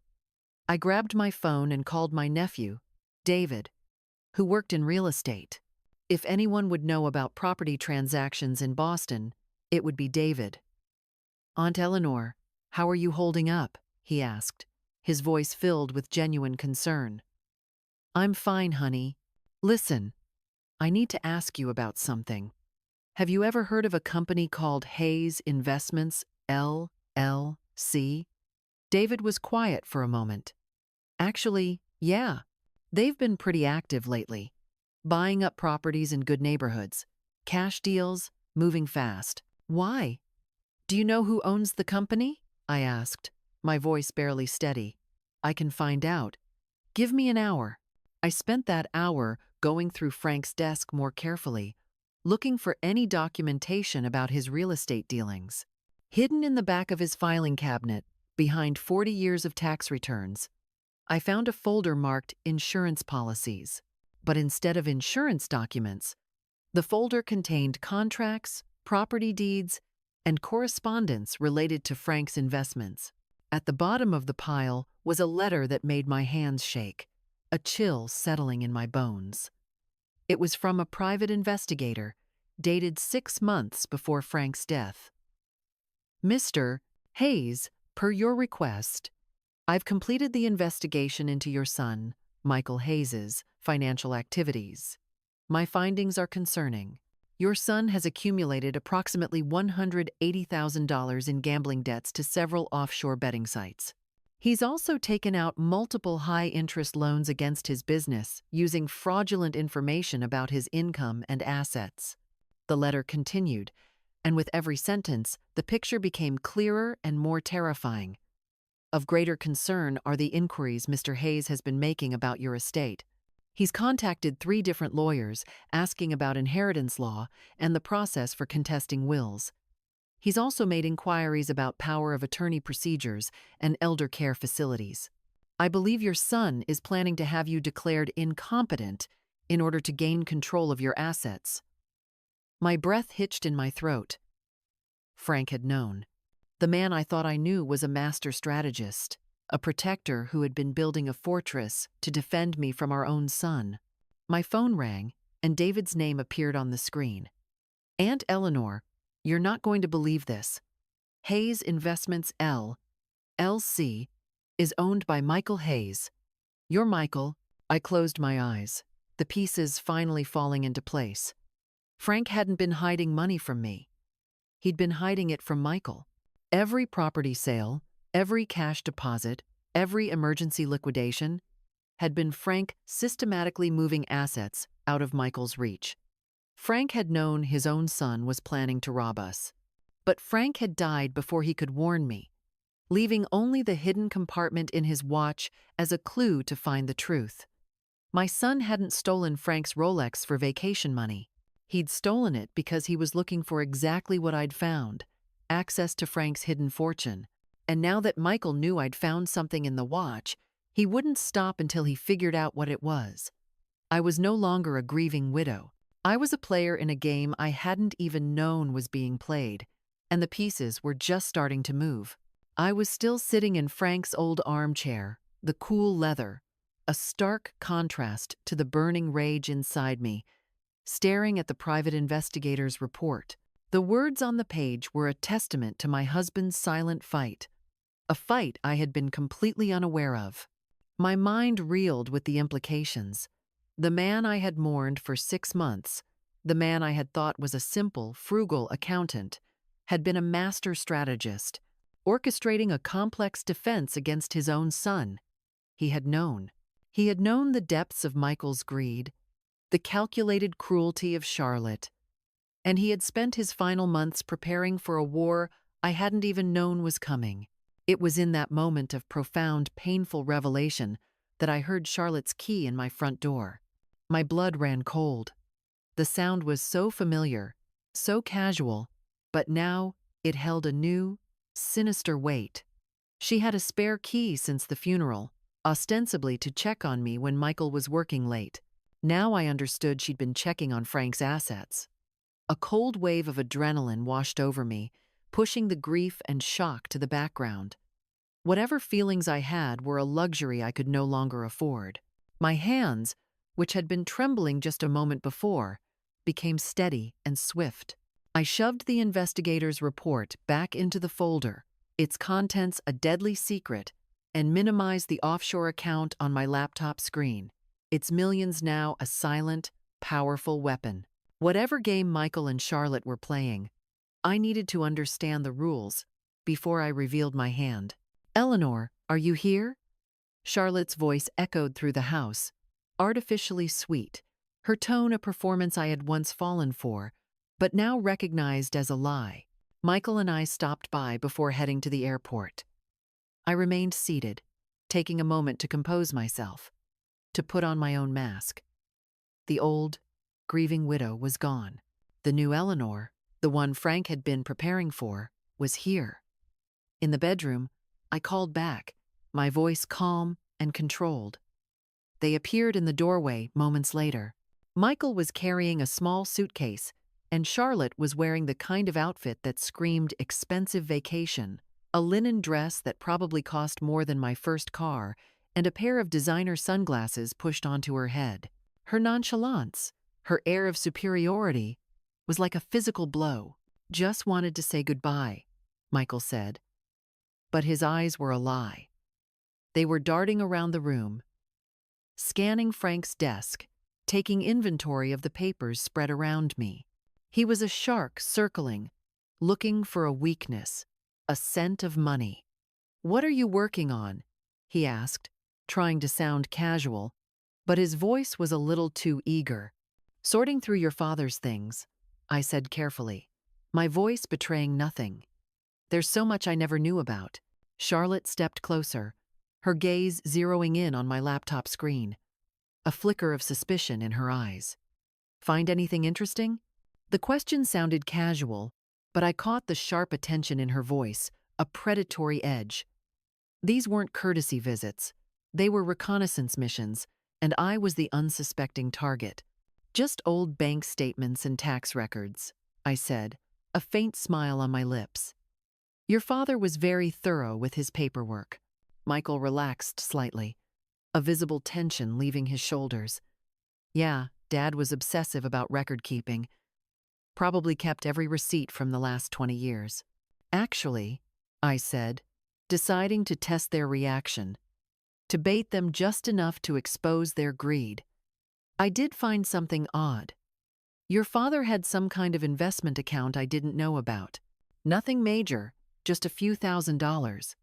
I grabbed my phone and called my nephew, David, who worked in real estate. If anyone would know about property transactions in Boston, it would be David. Aunt Eleanor, how are you holding up? He asked, his voice filled with genuine concern. I'm fine, honey. Listen, I need to ask you about something. Have you ever heard of a company called Hayes Investments, LLC? David was quiet for a moment. Actually, yeah. They've been pretty active lately, buying up properties in good neighborhoods, cash deals, moving fast. Why? Do you know who owns the company? I asked, my voice barely steady. I can find out. Give me an hour. I spent that hour going through Frank's desk more carefully, looking for any documentation about his real estate dealings. Hidden in the back of his filing cabinet, behind 40 years of tax returns, I found a folder marked Insurance Policies. But instead of insurance documents, the folder contained contracts, property deeds, and correspondence related to Frank's investments. At the bottom of the pile was a letter that made my hands shake, a chill settling in my bones. It was from a private investigator, dated 6 months before Frank's death. Mr. Hayes, per your request, I've completed the investigation into your son, Michael Hayes's, financial activities. My findings are concerning. Your son has accumulated approximately $180,000 in gambling debts to several offshore betting sites. He's also taken out multiple high-interest loans against his business using fraudulent information about his income and assets. The letter continued, and with every sentence, the picture became clearer and more terrifying. Of greater concern are the inquiries Mr. Hayes has been making about your estate. He's contacted 3 different lawyers asking about inheritance law and the process for contesting wills. He's also made inquiries about power of attorney procedures and elder care facilities. I believe your son is planning to have you declared incompetent in order to gain control of your assets. My breath hitched in my throat. Frank had known. The man I thought I knew was a master strategist, a protector who had been building a fortress to defend me from our own son. My phone rang, and David's name appeared on the screen. Aunt Eleanor, you're not going to believe this. Hayes Investments LLC is owned by Michael Hayes. You're Michael. I closed my eyes, the pieces finally falling into place. Frank hadn't been hiding money from me. He'd been hiding it from Michael. Every property sale, every cash deposit, every emergency liquidation had been Frank systematically moving assets out of Michael's reach. Frank had known his own son was planning to rob us. But Frank had died before he could warn me, leaving only the hidden compartment in his watch as a clue to find the truth. My son hadn't stolen Frank's Rolex for vacation money. He'd stolen it because he was looking for exactly what I'd found, access to Frank's hidden fortune. And now that Michael knew I'd found something in the watch, he wouldn't stop until he figured out what it was. I was no longer a grieving widow. I was a player in a game I hadn't even known was being played, and the pieces were just starting to move. I was still sitting in Frank's old armchair, the cool leather, a stark contrast to the burning rage inside me, staring at the private investigator's report. The words on the page were a testament to my husband's silent fight, a fight I had been completely unaware of. My mind reeled with the implications. The man I had mourned for 6 months, the man I had thought was a simple, frugal accountant, had been a master strategist, orchestrating a complex defense against his own son. He had known. He had known the depths of Michael's greed, the calculated cruelty of Charlotte, and he had spent his final months preparing for a war I hadn't even known was coming. It was in that moment of profound, painful revelation that I heard Charlotte's key in my front door. My blood ran cold. The sound was so familiar, so casual, but now it held a new, sinister weight. She had a spare key since the funeral, ostensibly to check on me when Michael was working late. Now I understood she'd been checking on Frank's assets. A cold wave of adrenaline washed over me, pushing the grief and shock to the background. Whatever feelings I had were a luxury I could no longer afford. My hands, which had been trembling just a moment before, became steady and swift. I shoved the investigator's report back into the folder, its contents a deadly secret, and minimized the offshore account on my laptop screen, its millions now a silent, powerful weapon. Whatever game Michael and Charlotte were playing, I needed to understand the rules before I revealed my hand. "Eleanor, are you here?" Charlotte's voice echoed through the house, artificially sweet, her tone a performance I had once fallen for, but now recognized as a lie. Michael and I stopped by before heading to the airport. I remained seated, taking a moment to compose myself, to put on my own mask. The old, grieving widow was gone. The new Eleanor, the one Frank had been preparing for, was here. In the bedroom, I called back, my voice calm and controlled. They appeared in the doorway moments later. Michael was carrying a small suitcase, and Charlotte was wearing the kind of outfit that screamed expensive vacation, a linen dress that probably cost more than my first car, and a pair of designer sunglasses pushed onto her head. Her nonchalance, her air of superiority, was like a physical blow. "Just wanted to say goodbye," Michael said. But his eyes were a lie. They were darting around the room, scanning Frank's desk, taking inventory of the papers spread around me. He was a shark circling, looking for a weakness, a scent of money. "What are you working on?" he asked, trying to sound casual, but his voice was a little too eager. "Sorting through your father's things," I said carefully, my voice betraying nothing. "There's so much I never knew about." Charlotte stepped closer, her gaze zeroing in on my laptop screen, a flicker of suspicion in her eyes. "Find anything interesting?" The question sounded casual, but I caught the sharp attention in her voice, a predatory edge. These weren't courtesy visits. They were reconnaissance missions, and I was the unsuspecting target. "Just old bank statements and tax records," I said, a faint smile on my lips. "Your father was very thorough with his paperwork." Michael relaxed slightly, a visible tension leaving his shoulders. "Yeah, Dad was obsessive about record keeping. Probably kept every receipt from the last 20 years. "Actually," I said, deciding to test their reaction, to bait them just enough to expose their greed, "I did find something odd. Your father had some kind of investment account I didn't know about. Nothing major, just a few $1,000s.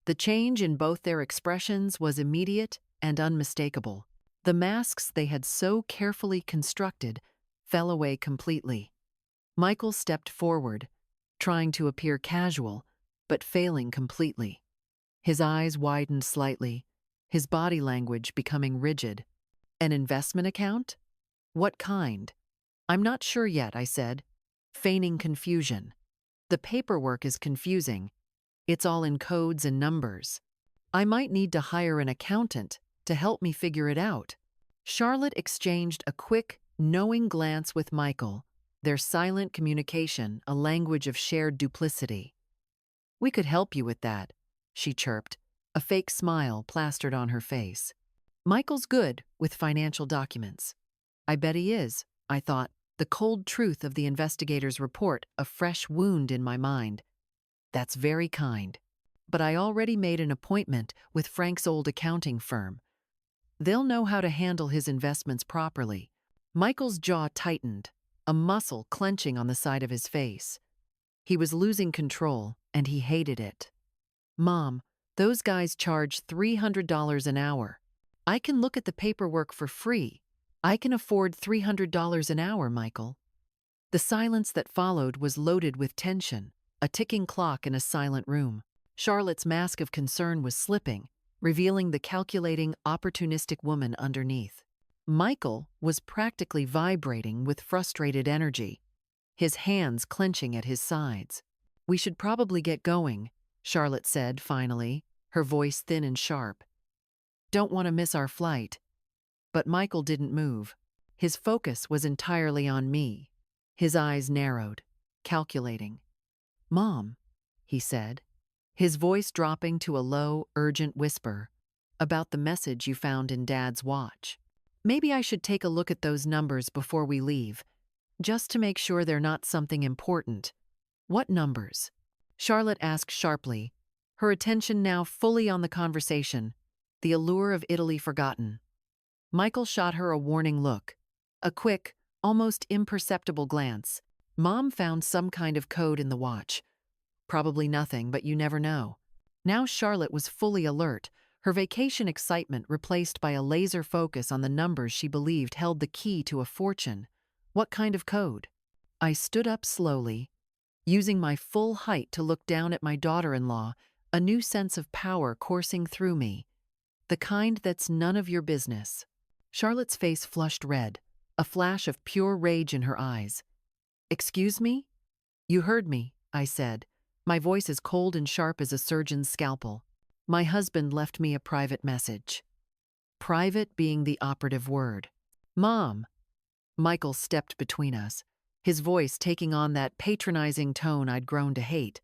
The change in both their expressions was immediate and unmistakable. The masks they had so carefully constructed fell away completely. Michael stepped forward, trying to appear casual, but failing completely. His eyes widened slightly, his body language becoming rigid. "An investment account? What kind?" "I'm not sure yet," I said, feigning confusion. "The paperwork is confusing. It's all in codes and numbers. I might need to hire an accountant to help me figure it out." Charlotte exchanged a quick, knowing glance with Michael, their silent communication a language of shared duplicity. "We could help you with that," she chirped, a fake smile plastered on her face. "Michael's good with financial documents." "I bet he is," I thought, the cold truth of the investigator's report a fresh wound in my mind. "That's very kind. But I already made an appointment with Frank's old accounting firm. They'll know how to handle his investments properly." Michael's jaw tightened, a muscle clenching on the side of his face. He was losing control, and he hated it. "Mom, those guys charge $300 an hour. I can look at the paperwork for free. I can afford $300 an hour, Michael." The silence that followed was loaded with tension, a ticking clock in a silent room. Charlotte's mask of concern was slipping, revealing the calculating, opportunistic woman underneath. Michael was practically vibrating with frustrated energy, his hands clenching at his sides. "We should probably get going," Charlotte said finally, her voice thin and sharp. "Don't want to miss our flight." But Michael didn't move. His focus was entirely on me. His eyes narrowed, calculating. "Mom," he said, his voice dropping to a low, urgent whisper, "about the message you found in Dad's watch. Maybe I should take a look at those numbers before we leave, just to make sure they're not something important." "What numbers?" Charlotte asked sharply, her attention now fully on the conversation, the allure of Italy forgotten. Michael shot her a warning look, a quick, almost imperceptible glance. "Mom found some kind of code in the watch. Probably nothing, but you never know." Now Charlotte was fully alert, her vacation excitement replaced by a laser focus on the numbers she believed held the key to a fortune. "What kind of code?" I stood up slowly, using my full height to look down at my daughter-in-law, a new sense of power coursing through me. "The kind that's none of your business." Charlotte's face flushed red, a flash of pure rage in her eyes. Excuse me? You heard me, I said, my voice as cold and sharp as a surgeon's scalpel. My husband left me a private message. Private being the operative word. Mom! Michael stepped between us, his voice taking on that patronizing tone I'd grown to hate,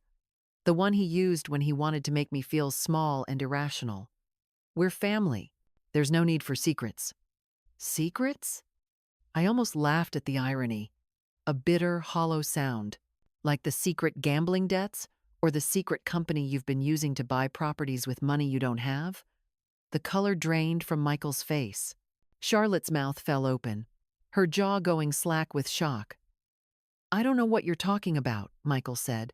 the one he used when he wanted to make me feel small and irrational. We're family. There's no need for secrets. Secrets? I almost laughed at the irony. A bitter, hollow sound, like the secret gambling debts or the secret company you've been using to buy properties with money you don't have. The color drained from Michael's face. Charlotte's mouth fell open, her jaw going slack with shock. I don't know what you're talking about, Michael said.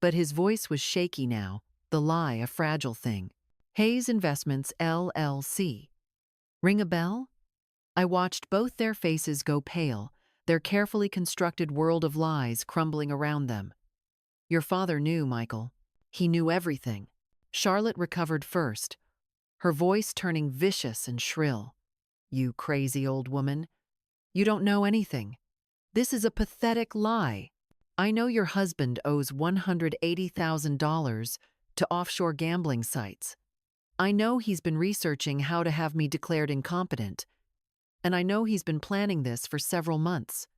But his voice was shaky now, the lie a fragile thing. Hayes Investments, LLC. Ring a bell? I watched both their faces go pale, their carefully constructed world of lies crumbling around them. Your father knew, Michael. He knew everything. Charlotte recovered first, her voice turning vicious and shrill. You crazy old woman. You don't know anything. This is a pathetic lie. I know your husband owes $180,000 to offshore gambling sites. I know he's been researching how to have me declared incompetent, and I know he's been planning this for several months.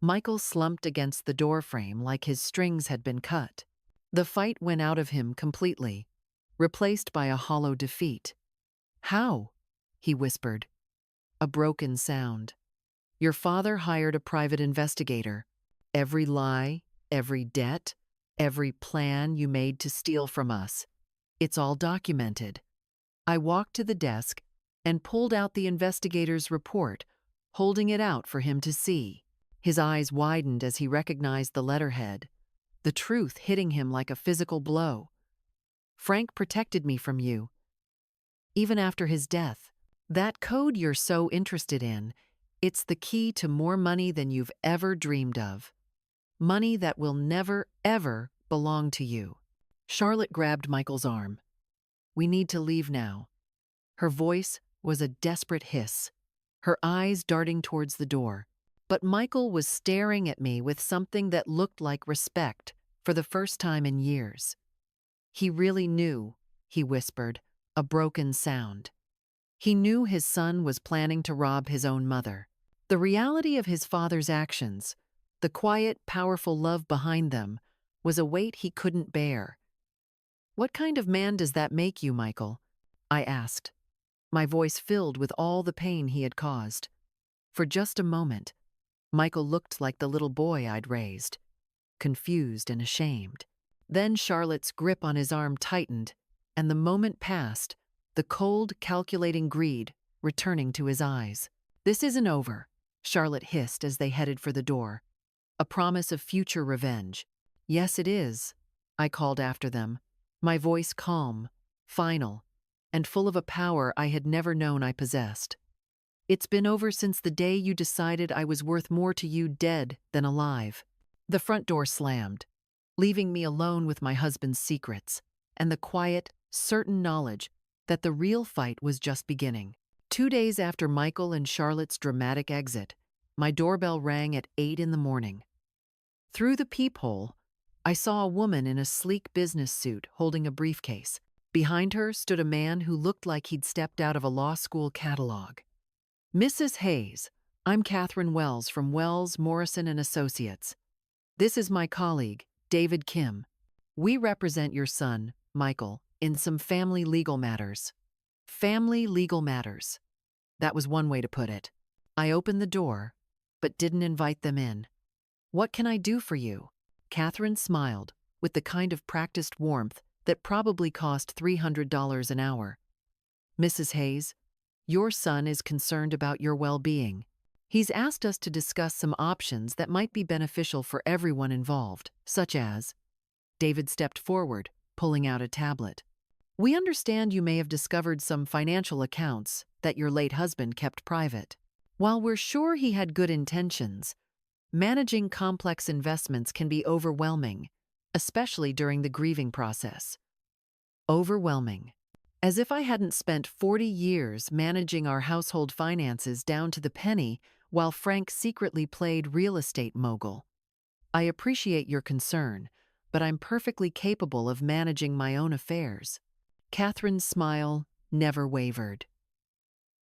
Michael slumped against the doorframe like his strings had been cut. The fight went out of him completely, replaced by a hollow defeat. How? He whispered. A broken sound. Your father hired a private investigator. Every lie, every debt, every plan you made to steal from us. It's all documented. I walked to the desk and pulled out the investigator's report, holding it out for him to see. His eyes widened as he recognized the letterhead, the truth hitting him like a physical blow. Frank protected me from you, even after his death. That code you're so interested in, it's the key to more money than you've ever dreamed of. Money that will never, ever belong to you. Charlotte grabbed Michael's arm. We need to leave now. Her voice was a desperate hiss, her eyes darting towards the door. But Michael was staring at me with something that looked like respect for the first time in years. He really knew, he whispered, a broken sound. He knew his son was planning to rob his own mother. The reality of his father's actions, the quiet, powerful love behind them, was a weight he couldn't bear. What kind of man does that make you, Michael? I asked, my voice filled with all the pain he had caused. For just a moment, Michael looked like the little boy I'd raised, confused and ashamed. Then Charlotte's grip on his arm tightened, and the moment passed, the cold, calculating greed returning to his eyes. This isn't over, Charlotte hissed as they headed for the door. A promise of future revenge. Yes, it is, I called after them, my voice calm, final, and full of a power I had never known I possessed. It's been over since the day you decided I was worth more to you dead than alive. The front door slammed, leaving me alone with my husband's secrets and the quiet, certain knowledge that the real fight was just beginning. 2 days after Michael and Charlotte's dramatic exit, my doorbell rang at 8 in the morning. Through the peephole, I saw a woman in a sleek business suit holding a briefcase. Behind her stood a man who looked like he'd stepped out of a law school catalog. Mrs. Hayes, I'm Catherine Wells from Wells, Morrison and Associates. This is my colleague, David Kim. We represent your son, Michael, in some family legal matters. Family legal matters. That was one way to put it. I opened the door, but didn't invite them in. What can I do for you? Catherine smiled, with the kind of practiced warmth that probably cost $300 an hour. Mrs. Hayes, your son is concerned about your well-being. He's asked us to discuss some options that might be beneficial for everyone involved, such as… David stepped forward, pulling out a tablet. We understand you may have discovered some financial accounts that your late husband kept private. While we're sure he had good intentions, managing complex investments can be overwhelming, especially during the grieving process. Overwhelming. As if I hadn't spent 40 years managing our household finances down to the penny while Frank secretly played real estate mogul. I appreciate your concern, but I'm perfectly capable of managing my own affairs. Catherine's smile never wavered.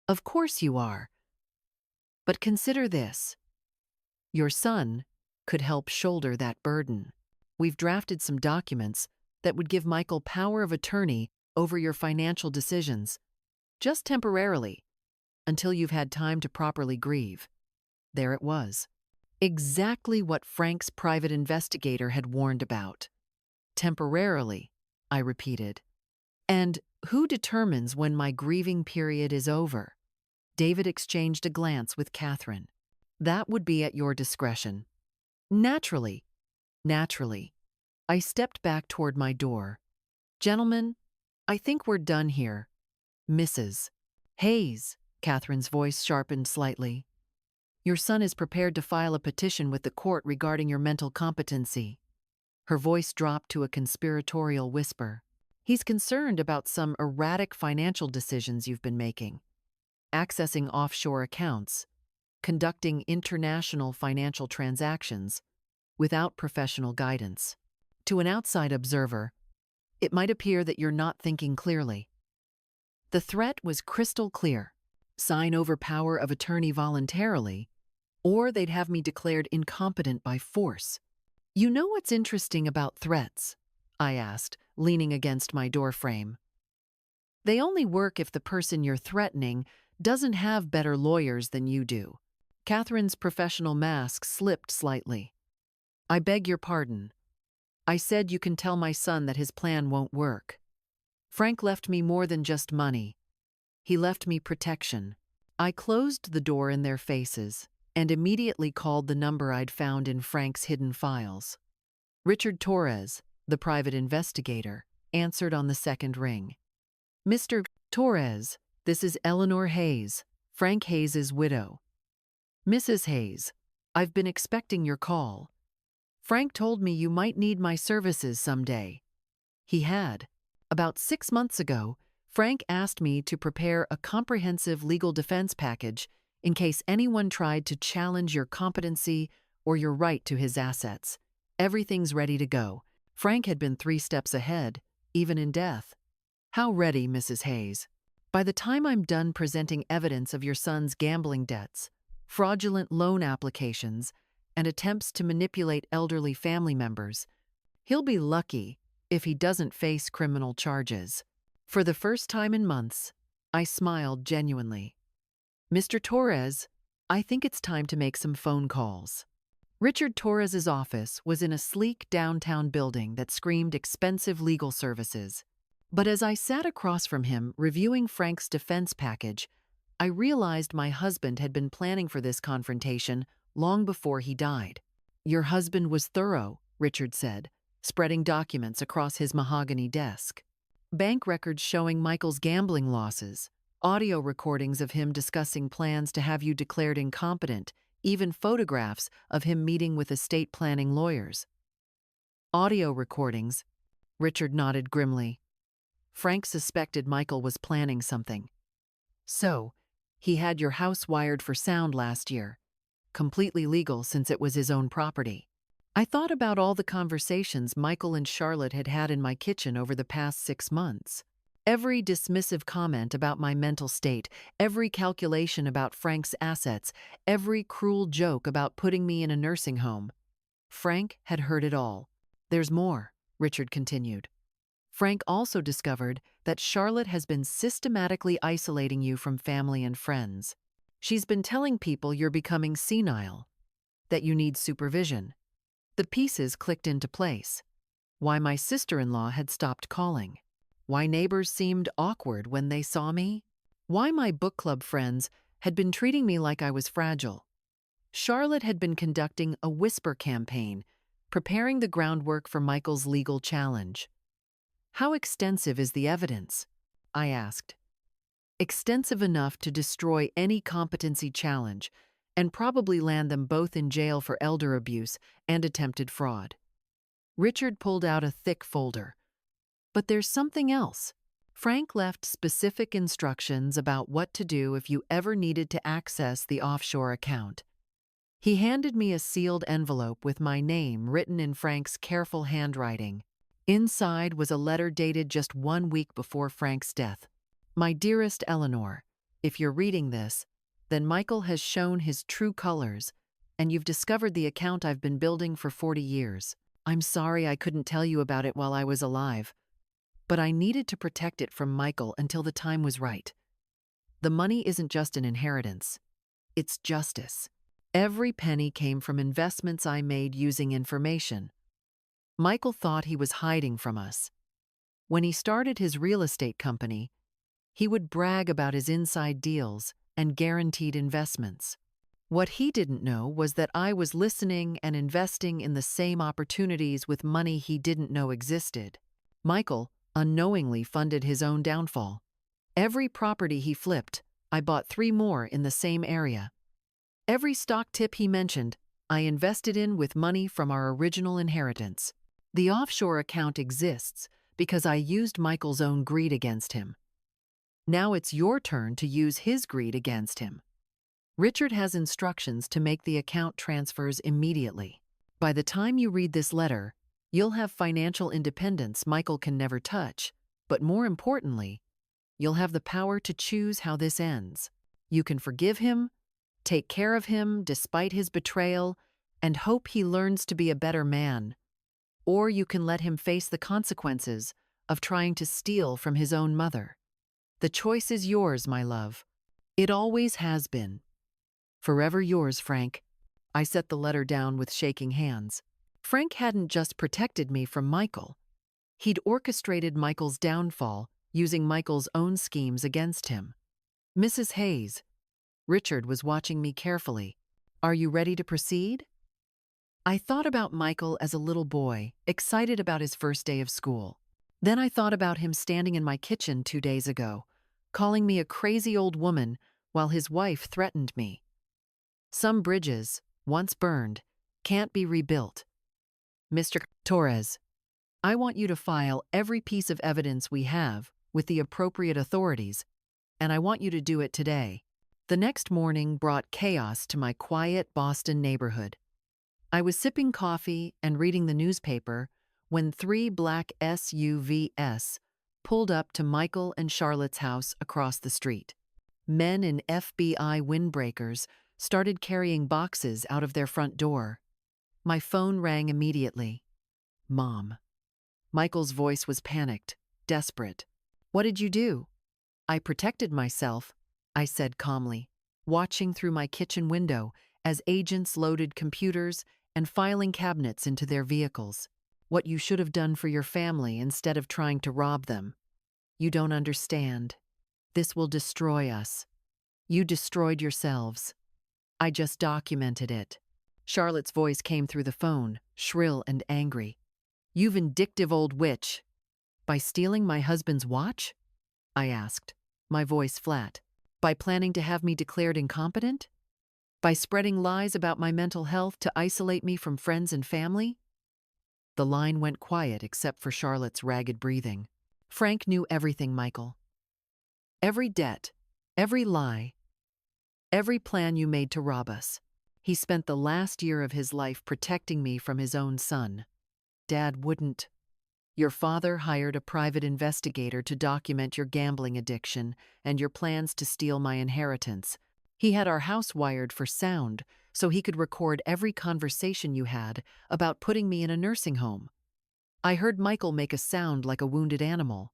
Of course you are. But consider this. Your son could help shoulder that burden. We've drafted some documents that would give Michael power of attorney over your financial decisions, just temporarily, until you've had time to properly grieve. There it was. Exactly what Frank's private investigator had warned about. Temporarily, I repeated. And who determines when my grieving period is over? David exchanged a glance with Catherine. That would be at your discretion. Naturally. I stepped back toward my door. Gentlemen, I think we're done here. Mrs. Hayes, Catherine's voice sharpened slightly. Your son is prepared to file a petition with the court regarding your mental competency. Her voice dropped to a conspiratorial whisper. He's concerned about some erratic financial decisions you've been making. Accessing offshore accounts, conducting international financial transactions without professional guidance. To an outside observer, it might appear that you're not thinking clearly. The threat was crystal clear. Sign over power of attorney voluntarily, or they'd have me declared incompetent by force. You know what's interesting about threats? I asked, leaning against my doorframe. They only work if the person you're threatening doesn't have better lawyers than you do. Catherine's professional mask slipped slightly. I beg your pardon. I said you can tell my son that his plan won't work. Frank left me more than just money. He left me protection. I closed the door in their faces and immediately called the number I'd found in Frank's hidden files. Richard Torres, the private investigator, answered on the second ring. Mr. Torres, this is Eleanor Hayes, Frank Hayes's widow. Mrs. Hayes, I've been expecting your call. Frank told me you might need my services someday. He had. About 6 months ago, Frank asked me to prepare a comprehensive legal defense package in case anyone tried to challenge your competency or your right to his assets. Everything's ready to go. Frank had been 3 steps ahead, even in death. How ready, Mrs. Hayes? By the time I'm done presenting evidence of your son's gambling debts, fraudulent loan applications, and attempts to manipulate elderly family members, he'll be lucky if he doesn't face criminal charges. For the first time in months, I smiled genuinely. Mr. Torres, I think it's time to make some phone calls. Richard Torres's office was in a sleek downtown building that screamed expensive legal services. But as I sat across from him reviewing Frank's defense package, I realized my husband had been planning for this confrontation long before he died. Your husband was thorough, Richard said, spreading documents across his mahogany desk. Bank records showing Michael's gambling losses, audio recordings of him discussing plans to have you declared incompetent, even photographs of him meeting with estate planning lawyers. Audio recordings, Richard nodded grimly. Frank suspected Michael was planning something. So, he had your house wired for sound last year, completely legal since it was his own property. I thought about all the conversations Michael and Charlotte had had in my kitchen over the past 6 months. Every dismissive comment about my mental state, every calculation about Frank's assets, every cruel joke about putting me in a nursing home. Frank had heard it all. There's more, Richard continued. Frank also discovered that Charlotte has been systematically isolating you from family and friends. She's been telling people you're becoming senile, that you need supervision. The pieces clicked into place. Why my sister-in-law had stopped calling. Why neighbors seemed awkward when they saw me. Why my book club friends had been treating me like I was fragile. Charlotte had been conducting a whisper campaign, preparing the groundwork for Michael's legal challenge. How extensive is the evidence? I asked. Extensive enough to destroy any competency challenge and probably land them both in jail for elder abuse and attempted fraud. Richard pulled out a thick folder. But there's something else. Frank left specific instructions about what to do if you ever needed to access the offshore account. He handed me a sealed envelope with my name written in Frank's careful handwriting. Inside was a letter dated just 1 week before Frank's death. My dearest Eleanor, if you're reading this, then Michael has shown his true colors, and you've discovered the account I've been building for 40 years. I'm sorry I couldn't tell you about it while I was alive, but I needed to protect it from Michael until the time was right. The money isn't just an inheritance, it's justice. Every penny came from investments I made using information. Michael thought he was hiding from us. When he started his real estate company, he would brag about his inside deals and guaranteed investments. What he didn't know was that I was listening and investing in the same opportunities with money he didn't know existed. Michael unknowingly funded his own downfall. Every property he flipped, I bought 3 more in the same area. Every stock tip he mentioned, I invested in with money from our original inheritance. The offshore account exists because I used Michael's own greed against him. Now it's your turn to use his greed against him. Richard has instructions to make the account transfers immediately. By the time you read this letter, you'll have financial independence Michael can never touch, but more importantly, you'll have the power to choose how this ends. You can forgive him, take care of him despite his betrayal, and hope he learns to be a better man. Or you can let him face the consequences of trying to steal from his own mother. The choice is yours, my love. It always has been. Forever yours, Frank. I set the letter down with shaking hands. Frank hadn't just protected me from Michael. He'd orchestrated Michael's downfall using Michael's own schemes against him. Mrs. Hayes, Richard was watching me carefully. Are you ready to proceed? I thought about Michael as a little boy, excited about his first day of school. Then I thought about him standing in my kitchen 2 days ago, calling me a crazy old woman while his wife threatened me. Some bridges, once burned, can't be rebuilt. Mr. Torres, I want you to file every piece of evidence we have with the appropriate authorities, and I want you to do it today. The next morning brought chaos to my quiet Boston neighborhood. I was sipping coffee and reading the newspaper when 3 black SUVs pulled up to Michael and Charlotte's house across the street. Men in FBI windbreakers started carrying boxes out of their front door. My phone rang immediately. Mom. Michael's voice was panicked, desperate. What did you do? I protected myself, I said calmly, watching through my kitchen window as agents loaded computers and filing cabinets into their vehicles. What you should have done for your family instead of trying to rob them. You don't understand. This will destroy us. You destroyed yourselves. I just documented it. Charlotte's voice came through the phone, shrill and angry. You vindictive old witch. By stealing my husband's watch? I asked, my voice flat. By planning to have me declared incompetent? By spreading lies about my mental health to isolate me from friends and family? The line went quiet except for Charlotte's ragged breathing. Frank knew everything, Michael. Every debt, every lie, every plan you made to rob us. He spent the last year of his life protecting me from his own son. Dad wouldn't. Your father hired a private investigator to document your gambling addiction and your plans to steal my inheritance. He had our house wired for sound so he could record every conversation you had about putting me in a nursing home. I heard Michael make a sound like a wounded animal.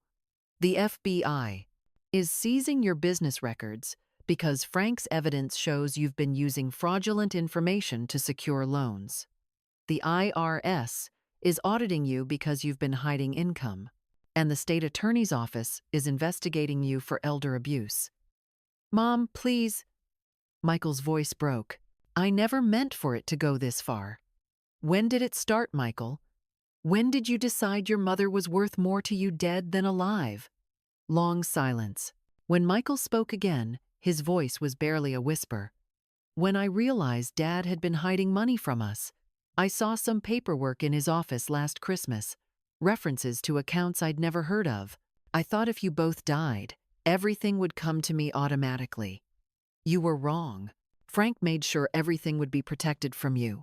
The FBI is seizing your business records because Frank's evidence shows you've been using fraudulent information to secure loans. The IRS is auditing you because you've been hiding income, and the state attorney's office is investigating you for elder abuse. Mom, please. Michael's voice broke. I never meant for it to go this far. When did it start, Michael? When did you decide your mother was worth more to you dead than alive? Long silence. When Michael spoke again, his voice was barely a whisper. When I realized Dad had been hiding money from us, I saw some paperwork in his office last Christmas, references to accounts I'd never heard of. I thought if you both died, everything would come to me automatically. You were wrong. Frank made sure everything would be protected from you.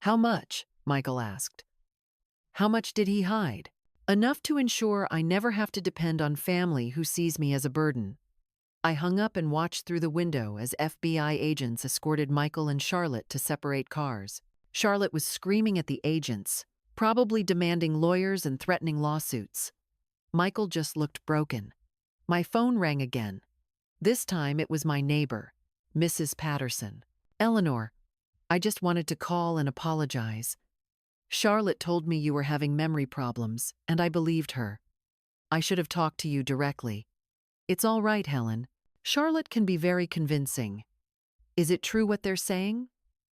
How much? Michael asked. How much did he hide? Enough to ensure I never have to depend on family who sees me as a burden. I hung up and watched through the window as FBI agents escorted Michael and Charlotte to separate cars. Charlotte was screaming at the agents, probably demanding lawyers and threatening lawsuits. Michael just looked broken. My phone rang again. This time it was my neighbor, Mrs. Patterson. Eleanor, I just wanted to call and apologize. Charlotte told me you were having memory problems, and I believed her. I should have talked to you directly. It's all right, Helen. Charlotte can be very convincing. Is it true what they're saying?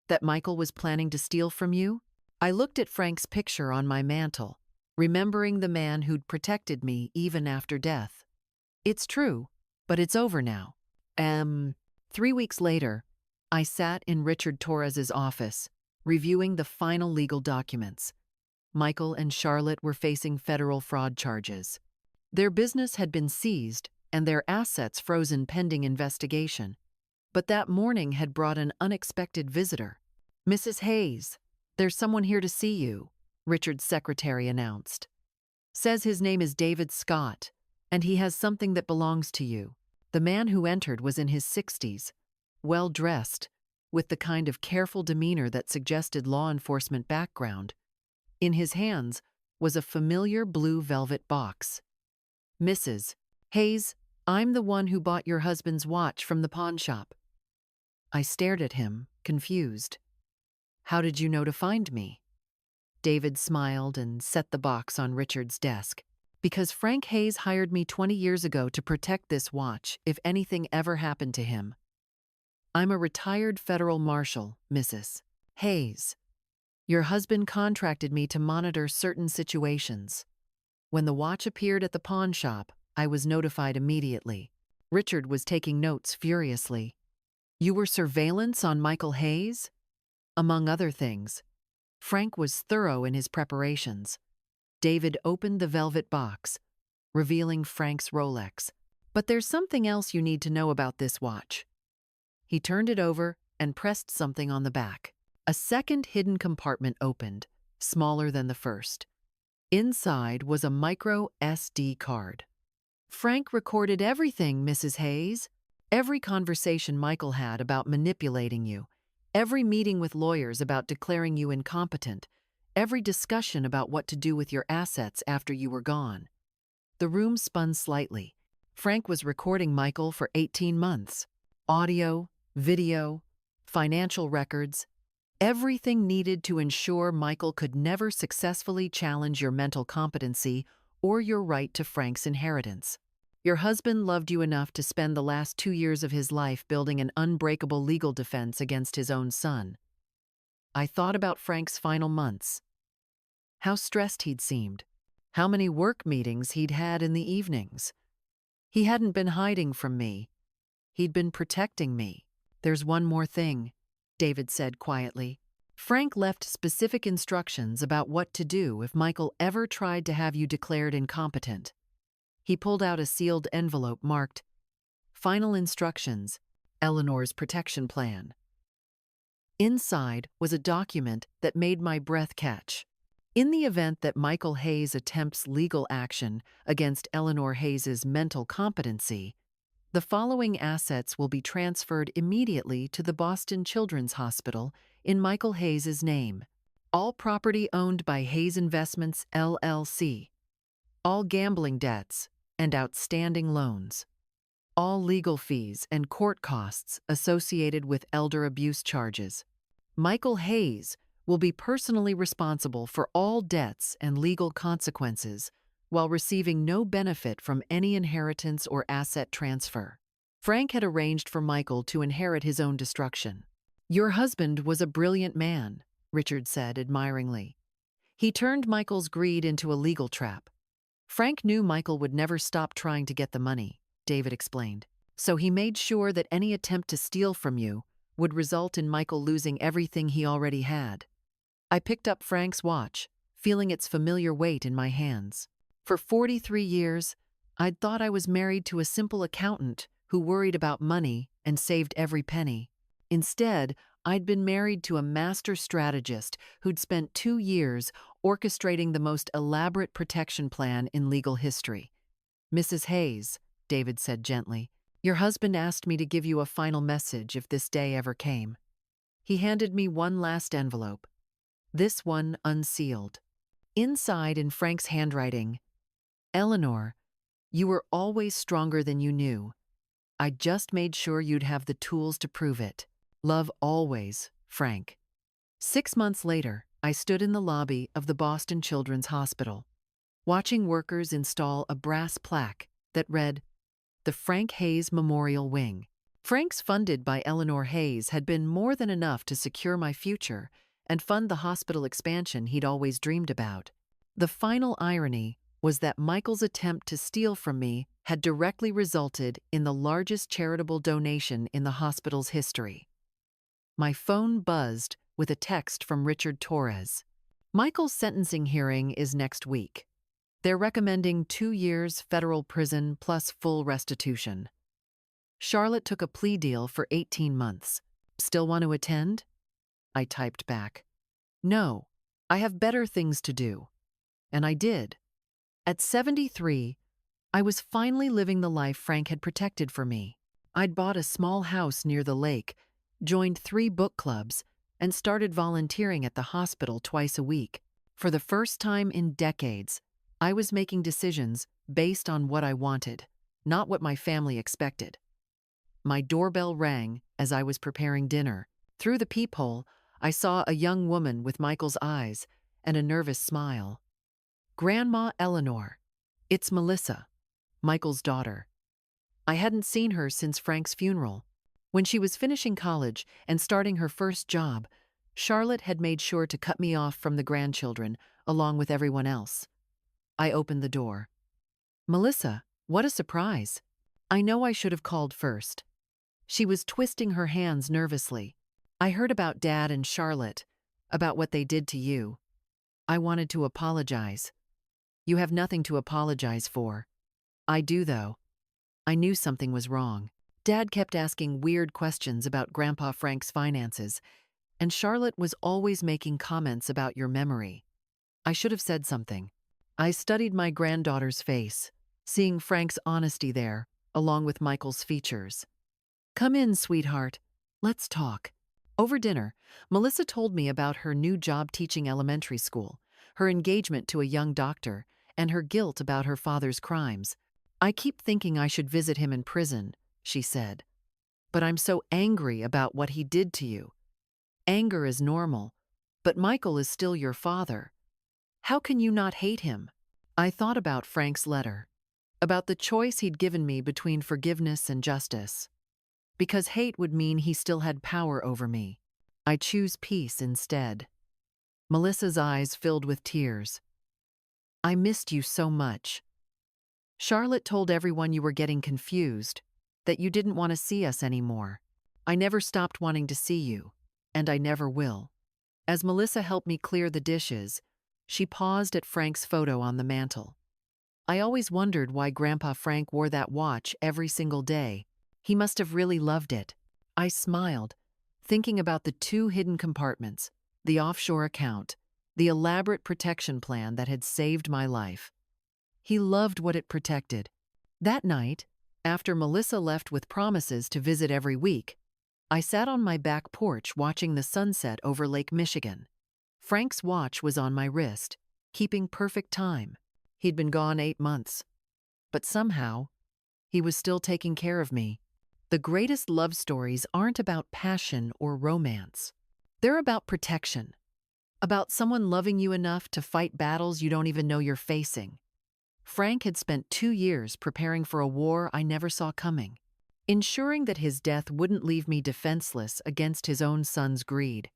That Michael was planning to steal from you? I looked at Frank's picture on my mantle, remembering the man who'd protected me even after death. It's true, but it's over now. 3 weeks later, I sat in Richard Torres's office, reviewing the final legal documents. Michael and Charlotte were facing federal fraud charges. Their business had been seized and their assets frozen pending investigation. But that morning had brought an unexpected visitor. Mrs. Hayes, there's someone here to see you, Richard's secretary announced. Says his name is David Scott, and he has something that belongs to you. The man who entered was in his 60s, well-dressed, with the kind of careful demeanor that suggested law enforcement background. In his hands was a familiar blue velvet box. Mrs. Hayes, I'm the one who bought your husband's watch from the pawn shop. I stared at him, confused. How did you know to find me? David smiled and set the box on Richard's desk. Because Frank Hayes hired me 20 years ago to protect this watch if anything ever happened to him. I'm a retired federal marshal, Mrs. Hayes. Your husband contracted me to monitor certain situations. When the watch appeared at the pawn shop, I was notified immediately. Richard was taking notes furiously. You were surveillance on Michael Hayes? Among other things. Frank was thorough in his preparations. David opened the velvet box, revealing Frank's Rolex. But there's something else you need to know about this watch. He turned it over and pressed something on the back. A second hidden compartment opened, smaller than the first. Inside was a micro SD card. Frank recorded everything, Mrs. Hayes. Every conversation Michael had about manipulating you, every meeting with lawyers about declaring you incompetent, every discussion about what to do with your assets after you were gone. The room spun slightly. Frank was recording Michael for 18 months. Audio, video, financial records, everything needed to ensure Michael could never successfully challenge your mental competency or your right to Frank's inheritance. Your husband loved you enough to spend the last 2 years of his life building an unbreakable legal defense against his own son. I thought about Frank's final months. How stressed he'd seemed. How many work meetings he'd had in the evenings. He hadn't been hiding from me. He'd been protecting me. There's one more thing, David said quietly. Frank left specific instructions about what to do if Michael ever tried to have you declared incompetent. He pulled out a sealed envelope marked, Final Instructions, Eleanor's Protection Plan. Inside was a document that made my breath catch. In the event that Michael Hayes attempts legal action against Eleanor Hayes's mental competency, the following assets will be transferred immediately to the Boston Children's Hospital in Michael Hayes's name. All property owned by Hayes Investments, LLC. All gambling debts and outstanding loans. All legal fees and court costs associated with elder abuse charges. Michael Hayes will be personally responsible for all debts and legal consequences while receiving no benefit from any inheritance or asset transfer. Frank had arranged for Michael to inherit his own destruction. Your husband was a brilliant man, Richard said admiringly. He turned Michael's greed into a legal trap. Frank knew Michael would never stop trying to get the money, David explained. So he made sure that any attempt to steal from you would result in Michael losing everything he already had. I picked up Frank's watch, feeling its familiar weight in my hands. For 43 years, I'd thought I was married to a simple accountant who worried about money and saved every penny. Instead, I'd been married to a master strategist who'd spent 2 years orchestrating the most elaborate protection plan in legal history. "Mrs. Hayes," David said gently, "your husband asked me to give you a final message if this day ever came." He handed me one last envelope, this one unsealed. Inside, in Frank's handwriting, "Eleanor, you were always stronger than you knew. I just made sure you'd have the tools to prove it. Love always, Frank." 6 months later, I stood in the lobby of the Boston Children's Hospital, watching workers install a brass plaque that read, "The Frank Hayes Memorial Wing." Frank's funded by Eleanor Hayes had been more than enough to secure my future and fund the hospital expansion he'd always dreamed about. The final irony was that Michael's attempt to steal from me had directly resulted in the largest charitable donation in the hospital's history. My phone buzzed with a text from Richard Torres. "Michael's sentencing hearing is next week. They're recommending 2 years federal prison plus full restitution. Charlotte took a plea deal for 18 months. Still want to attend?" I typed back, "No, I have better things to do." And I did. At 73, I was finally living the life Frank had protected for me. I'd bought a small house near the lake, joined 3 book clubs, and started volunteering at the hospital twice a week. For the first time in decades, I was making decisions based on what I wanted, not what my family expected. My doorbell rang as I was preparing dinner. Through the peephole, I saw a young woman with Michael's eyes and a nervous smile. "Grandma Eleanor, it's Melissa, Michael's daughter." I hadn't seen her since Frank's funeral. When she was finishing college and starting her first job, Charlotte had made sure to cut me off from the grandchildren, along with everyone else. I opened the door. "Melissa, what a surprise. I know I should have called first." She was twisting her hands nervously. "I heard about Dad and Charlotte, about what they did to you. I wanted to apologize." "You have nothing to apologize for." "I do, though. I knew something was wrong. Dad kept asking weird questions about Grandpa Frank's finances, and Charlotte was always making comments about your memory. I should have said something." I studied my granddaughter's face, seeing Frank's honesty there, along with Michael's features. "Come in, sweetheart. Let's talk." Over dinner, Melissa told me about her new job teaching elementary school, her engagement to a young doctor, and her guilt about her father's crimes. "I keep thinking I should visit him in prison," she said. "But I'm so angry about what he did to you." "Anger is normal, but Michael is still your father. How can you not hate him?" I thought about Frank's letter, about the choice he'd given me between forgiveness and justice. Because hate would mean he still had power over me. I choose peace instead. Melissa's eyes filled with tears. "I missed you so much. Charlotte told everyone you were getting confused, that you didn't want to see us anymore. I never stopped wanting to see you, and I never will." As Melissa helped me clear the dishes, she paused at Frank's photo on the mantel. "I always wondered why Grandpa Frank wore that watch every single day. He must have really loved it." I smiled, thinking about the 2 hidden compartments, the offshore account, the elaborate protection plan that had saved my life. He loved what it protected. That night, after Melissa left with promises to visit every week, I sat on my back porch watching the sunset over Lake Michigan. Frank's watch was on my wrist, keeping perfect time. He'd been gone 8 months. But somehow, he was still taking care of me. The greatest love stories aren't about passion or romance. They're about protection, about someone loving you enough to fight battles you don't even know you're facing. Frank had spent 2 years preparing for a war I never saw coming, ensuring that his death wouldn't leave me defenseless against his own son's greed.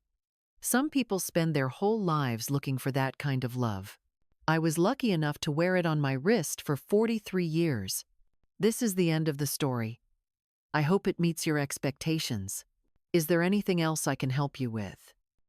Some people spend their whole lives looking for that kind of love. I was lucky enough to wear it on my wrist for 43 years. This is the end of the story. I hope it meets your expectations. Is there anything else I can help you with?